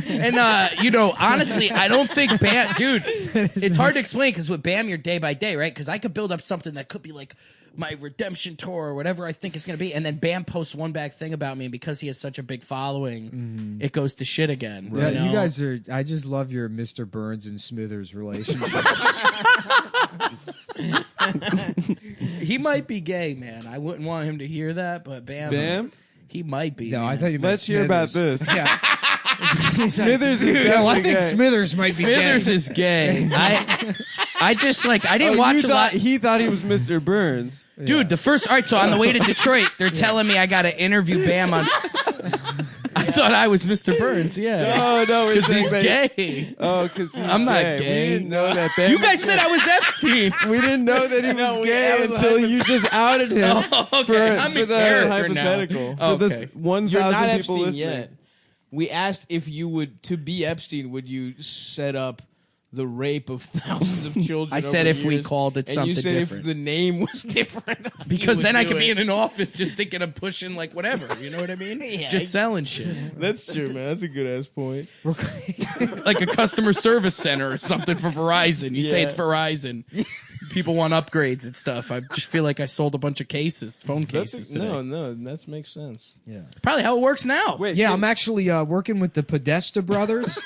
And honestly, I don't think Bam, dude. It's hard to explain because with Bam, you're day by day, right? Because I could build up something that could be like my redemption tour or whatever I think it's going to be, and then Bam posts one bad thing about me, and because he has such a big following, it goes to shit again. Yeah, know? you guys are. I just love your Mr. Burns and Smithers relationship. He might be gay, man. I wouldn't want him to hear that, but Bam, he might be. No, man. I thought you meant Let's hear about Smithers. this. Yeah. Smithers is No, I definitely think gay. Smithers might be Smithers gay. is gay. I just like I didn't Oh, watch you a lot. thought- He thought he was Mr. Burns. Dude, the first. All right, so on the way to Detroit, they're telling me I got to interview Bam on. I thought I was Mr. Burns. Yeah, Oh no, we're because saying he's that- gay. Oh, because he's I'm not gay. gay. We didn't know that. Bam You was guys gay. said I was Epstein. We didn't know that he was gay until you just outed him Okay, for, I'm for in the character now. hypothetical. Oh, For okay. the 1,000 You're not people Epstein listening. yet. We asked if you would, to be Epstein, would you set up the rape of thousands of children? I said over if we years? called it and something you said different. if the name was different, Because you then I would could do be it. in an office just thinking of pushing like whatever. You know what I mean? Yeah, Just selling shit. That's true, man. That's a good ass point. Like a customer service center or something for Verizon. You say Yeah. it's Verizon. People want upgrades and stuff. I just feel like I sold a bunch of phone cases today. No, that makes sense. Yeah. Probably how it works now. Wait, Yeah, I'm actually working with the Podesta brothers.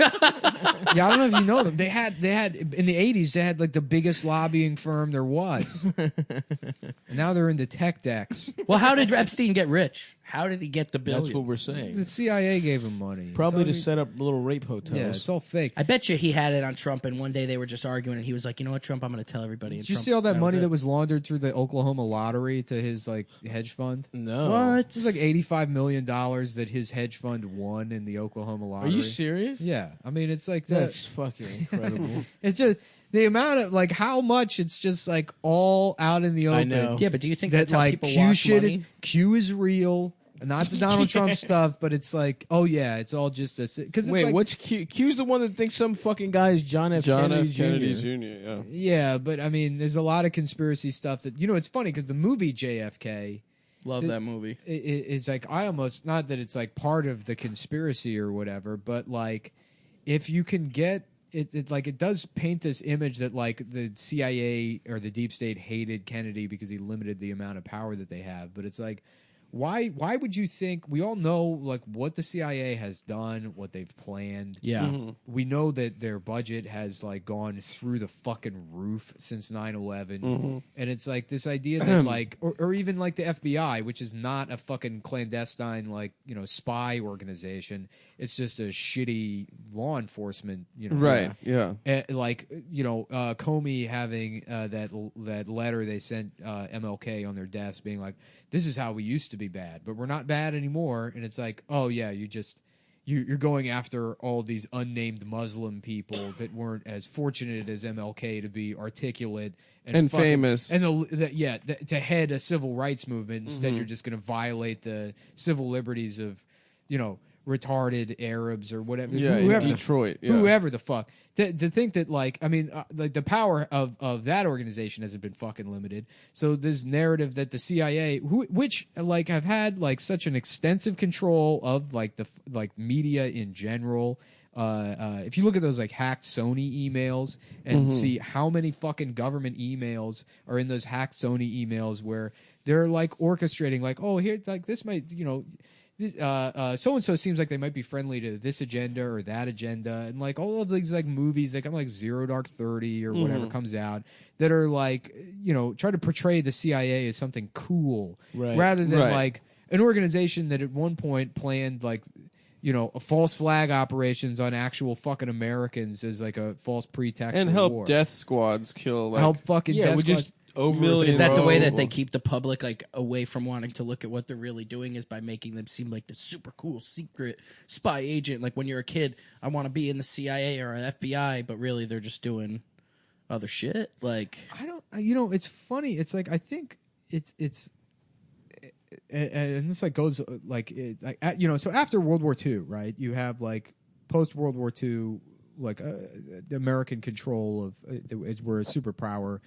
Yeah, I don't know if you know them. They had in the 80s they had like the biggest lobbying firm there was. And now they're into tech decks. Well, how did Epstein get rich? How did he get the billion? That's what we're saying. The CIA gave him money. Probably to It's all- set up little rape hotels. Yeah, it's all fake. I bet you he had it on Trump, and one day they were just arguing, and he was like, "You know what, Trump? I'm going to tell everybody." And Did you Trump- see all that money it. that was laundered through the Oklahoma lottery to his like hedge fund? No. What? It was like $85 million that his hedge fund won in the Oklahoma Are lottery. you serious? Yeah, I mean it's like that. That's fucking incredible. It's just the amount of like how much it's just like all out in the open. I know. Yeah, but do you think That that's how like people Q wash shit money? is Q is real, not the Donald Trump stuff, but it's like oh yeah, it's all just a because it's Wait, like, what's Q? Q's the one that thinks some fucking guy is John F. John Kennedy F. Kennedy Jr. Jr. Yeah. yeah, but I mean there's a lot of conspiracy stuff that it's funny because the movie JFK. Love that movie. It's like I almost not that it's like part of the conspiracy or whatever, but like if you can get it like it does paint this image that like the CIA or the deep state hated Kennedy because he limited the amount of power that they have, but it's like why would you think we all know like what the CIA has done, what they've planned. Yeah. We know that their budget has like gone through the fucking roof since 9/11, and it's like this idea that like, or even like the FBI, which is not a fucking clandestine like spy organization. It's just a shitty law enforcement, Right. Yeah. like Comey having that letter they sent MLK on their desk, being like, "This is how we used to be bad, but we're not bad anymore." And it's like, oh yeah, you're going after all these unnamed Muslim people that weren't as fortunate as MLK to be articulate And famous. and to head a civil rights movement. Instead, you're just going to violate the civil liberties of retarded Arabs or whatever. Yeah, in whoever, Detroit, yeah. whoever the fuck. To think that like the power of that organization hasn't been fucking limited. So this narrative that the CIA, which like have had like such an extensive control of like the media in general. If you look at those like hacked Sony emails and see how many fucking government emails are in those hacked Sony emails where they're like orchestrating like, oh, here, like this might, so and so seems like they might be friendly to this agenda or that agenda, and like all of these like movies, like I'm like Zero Dark 30 or whatever comes out that are like try to portray the CIA as something cool, Right. rather than Right. like an organization that at one point planned like a false flag operations on actual fucking Americans as like a false pretext And for help war. death squads kill like help fucking Yeah, death we just squads. over Millions. Is that the way that Bro. they keep the public like away from wanting to look at what they're really doing? Is by making them seem like the super cool secret spy agent? Like when you're a kid, I want to be in the CIA or FBI, but really they're just doing other shit? Like, I don't. It's funny. It's like I think it's. And this like goes like so after World War II, right? You have like post World War II, like the American control of we're a superpower,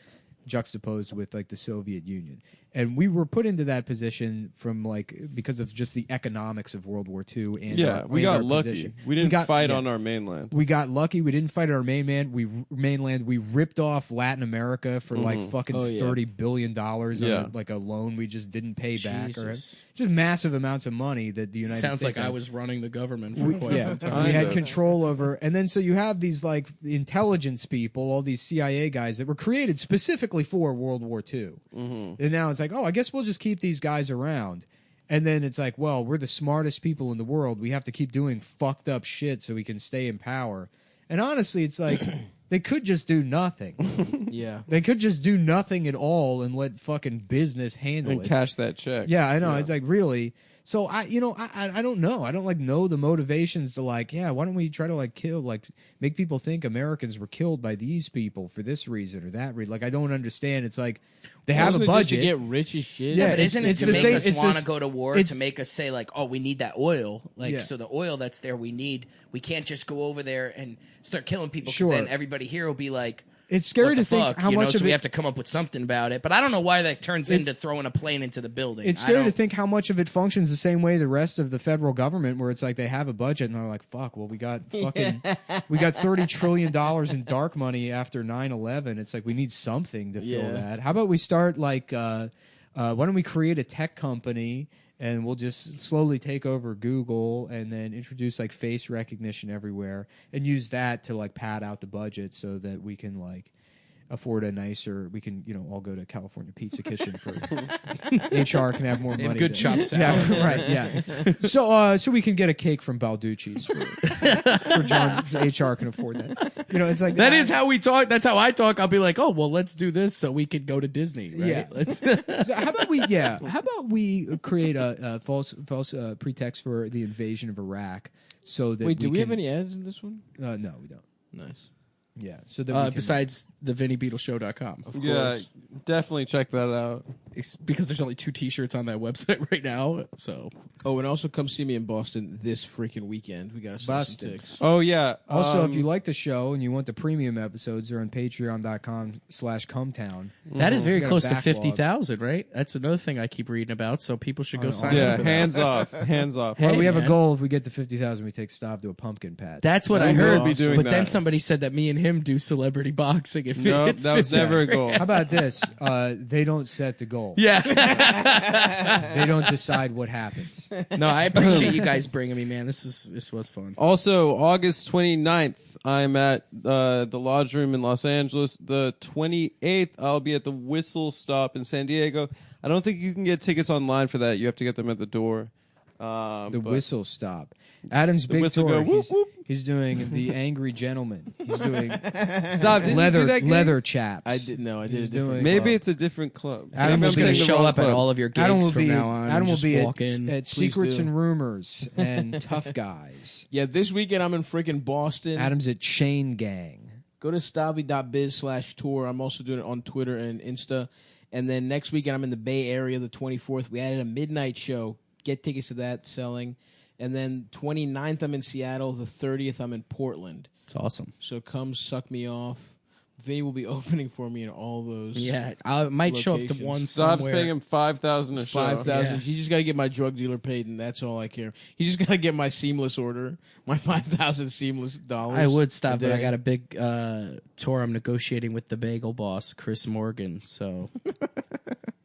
juxtaposed with like the Soviet Union, and we were put into that position from like because of just the economics of World War II. And we and got our lucky. position. We didn't fight yes. on our mainland. We got lucky. We didn't fight our mainland. We ripped off Latin America for like fucking $30 billion on like a loan we just didn't pay back, or Jesus. just massive amounts of money that the United sounds States like I had. was running the government for quite some time. We had Kinda. control over, and then so you have these like intelligence people, all these CIA guys that were created specifically for World War II, and now it's like, oh, I guess we'll just keep these guys around. And then it's like, well, we're the smartest people in the world. We have to keep doing fucked up shit so we can stay in power. And honestly, it's like they could just do nothing. Yeah. They could just do nothing at all and let fucking business handle And it. cash that check. Yeah, I know. It's like really. So I don't know. I don't like know the motivations to like, yeah, why don't we try to like kill, like make people think Americans were killed by these people for this reason or that reason. Like I don't understand. It's like they have a Wasn't it budget just to get rich as shit. Yeah, But isn't it it's to the make same- us it's want this- to go to war, it's- to make us say, like, oh, we need that oil? Like, Yeah. so the oil that's there, we can't just go over there and start killing people, because Sure. then everybody here will be like, It's scary what to the think fuck? how you know, much so of we it. have to come up with something about it. But I don't know why that turns into throwing a plane into the building. It's I scary to don't- think how much of it functions the same way the rest of the federal government, where it's like they have a budget and they're like, "Fuck, well, we got fucking, we got $30 trillion in dark money after 9/11. It's like we need something to fill Yeah. that. How about we start like, why don't we create a tech company and we'll just slowly take over Google and then introduce like face recognition everywhere and use that to like pad out the budget so that we can like afford a nicer, we can, all go to California Pizza Kitchen for HR can have more They have money. good to- chop salad. Yeah, right, yeah. So we can get a cake from Balducci's for John. HR can afford that. It's like That is how we talk. That's how I talk. I'll be like, oh, well, let's do this so we could go to Disney. Right? Yeah. Let's How about we create a false pretext for the invasion of Iraq so that Wait, do we have can- any ads in this one? no, we don't. Nice. Yeah, so that we can, besides the VinnyBeetleshow.com. Yeah, definitely check that out. It's because there's only 2 T-shirts on that website right now. So Oh, and also come see me in Boston this freaking weekend. We got some Boston. ticks. Oh yeah. Also, if you like the show and you want the premium episodes, they're on patreon.com/cumtown. that is very We got a close to backlog. 50,000, right? That's another thing I keep reading about. So people should go sign yeah, up for that. hands off, hands off. Well, Hey, we have a man. goal. If we get to 50,000, we take Stav to a pumpkin patch. That's what We I will heard. be doing but then that. somebody said that me and him do celebrity boxing. If No, it's that was 50. never a goal. How about this? They don't set the goal. Yeah. They don't decide what happens. No, I appreciate you guys bringing me, man. This was fun. Also, August 29th, I'm at the Lodge Room in Los Angeles. The 28th, I'll be at the Whistle Stop in San Diego. I don't think you can get tickets online for that. You have to get them at the door. The But- whistle stop. Adam's big whistle tour. go whoop, whoop. He's doing the Angry Gentleman. He's doing Stop! Didn't you leather do that gig? leather chaps. I did no, I did. He's a different doing- Maybe club. it's a different club. Adam Maybe was I'm gonna saying the show wrong up at club. all of your gigs Adam will from be now on. Adam and will just be walk in. at Please Secrets do. and Rumors and Tough Guys. Yeah, this weekend I'm in freaking Boston. Adam's at Chain Gang. Go to stabby.biz/tour. I'm also doing it on Twitter and Insta. And then next weekend I'm in the Bay Area, the 24th. We added a midnight show. Get tickets to that selling. And then 29th I'm in Seattle. The 30th I'm in Portland. It's awesome. So come suck me off. Vinny will be opening for me in all those. Yeah, I might show up to Locations. one Stop's somewhere. paying him $5,000 a show. 5,000. Yeah. He just got to get my drug dealer paid, and that's all I care. He just got to get my seamless order, my 5,000 seamless dollars. I would stop, a but I day. got a big tour I'm negotiating with the bagel boss, Chris Morgan. So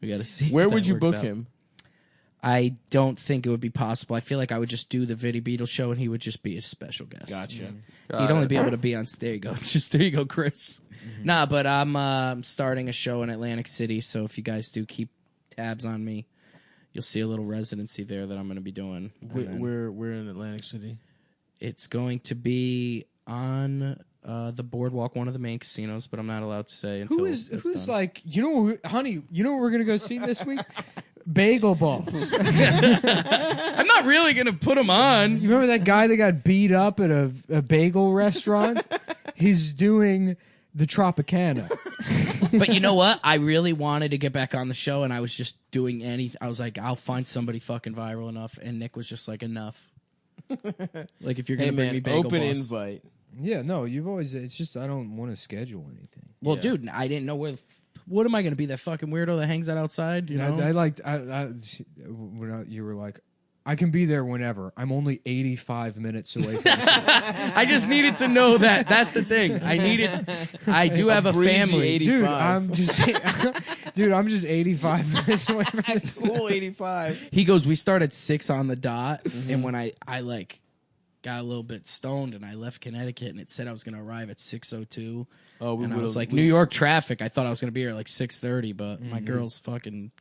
we got to see. if Where that would you works book out. him? I don't think it would be possible. I feel like I would just do the Vinny Beetle show, and he would just be a special guest. Gotcha. He'd only be able to be on. There you go. Just there you go, Chris. Nah, but I'm starting a show in Atlantic City, so if you guys do keep tabs on me, you'll see a little residency there that I'm going to be doing. And then We're in Atlantic City. it's going to be on the Boardwalk, one of the main casinos, but I'm not allowed to say until Who's it's done. like, honey, you know what we're gonna go see this week? Bagel Boss. I'm not really going to put him on. You remember that guy that got beat up at a bagel restaurant? He's doing the Tropicana. But you know what? I really wanted to get back on the show, and I was just doing anything. I was like, I'll find somebody fucking viral enough. And Nick was just like, enough. Like, if you're going Hey to bring man, me Bagel open Boss. invite. Yeah, no, you've always. It's just I don't want to schedule anything. Well, Yeah. dude, I didn't know where. What am I going to be, that fucking weirdo that hangs out outside? You know? I liked. You were like, I can be there whenever. I'm only 85 minutes away from. I just needed to know that. That's the thing. I do have a breezy family. 80. Dude, 85. I'm just 85 minutes away from this. Cool 85. He goes, we start at 6 on the dot, Mm-hmm. and when I like got a little bit stoned and I left Connecticut and it said I was going to arrive at 6:02. Oh, we And I would've- was like, we- New York traffic. I thought I was going to be here at like 6:30, but my girl's fucking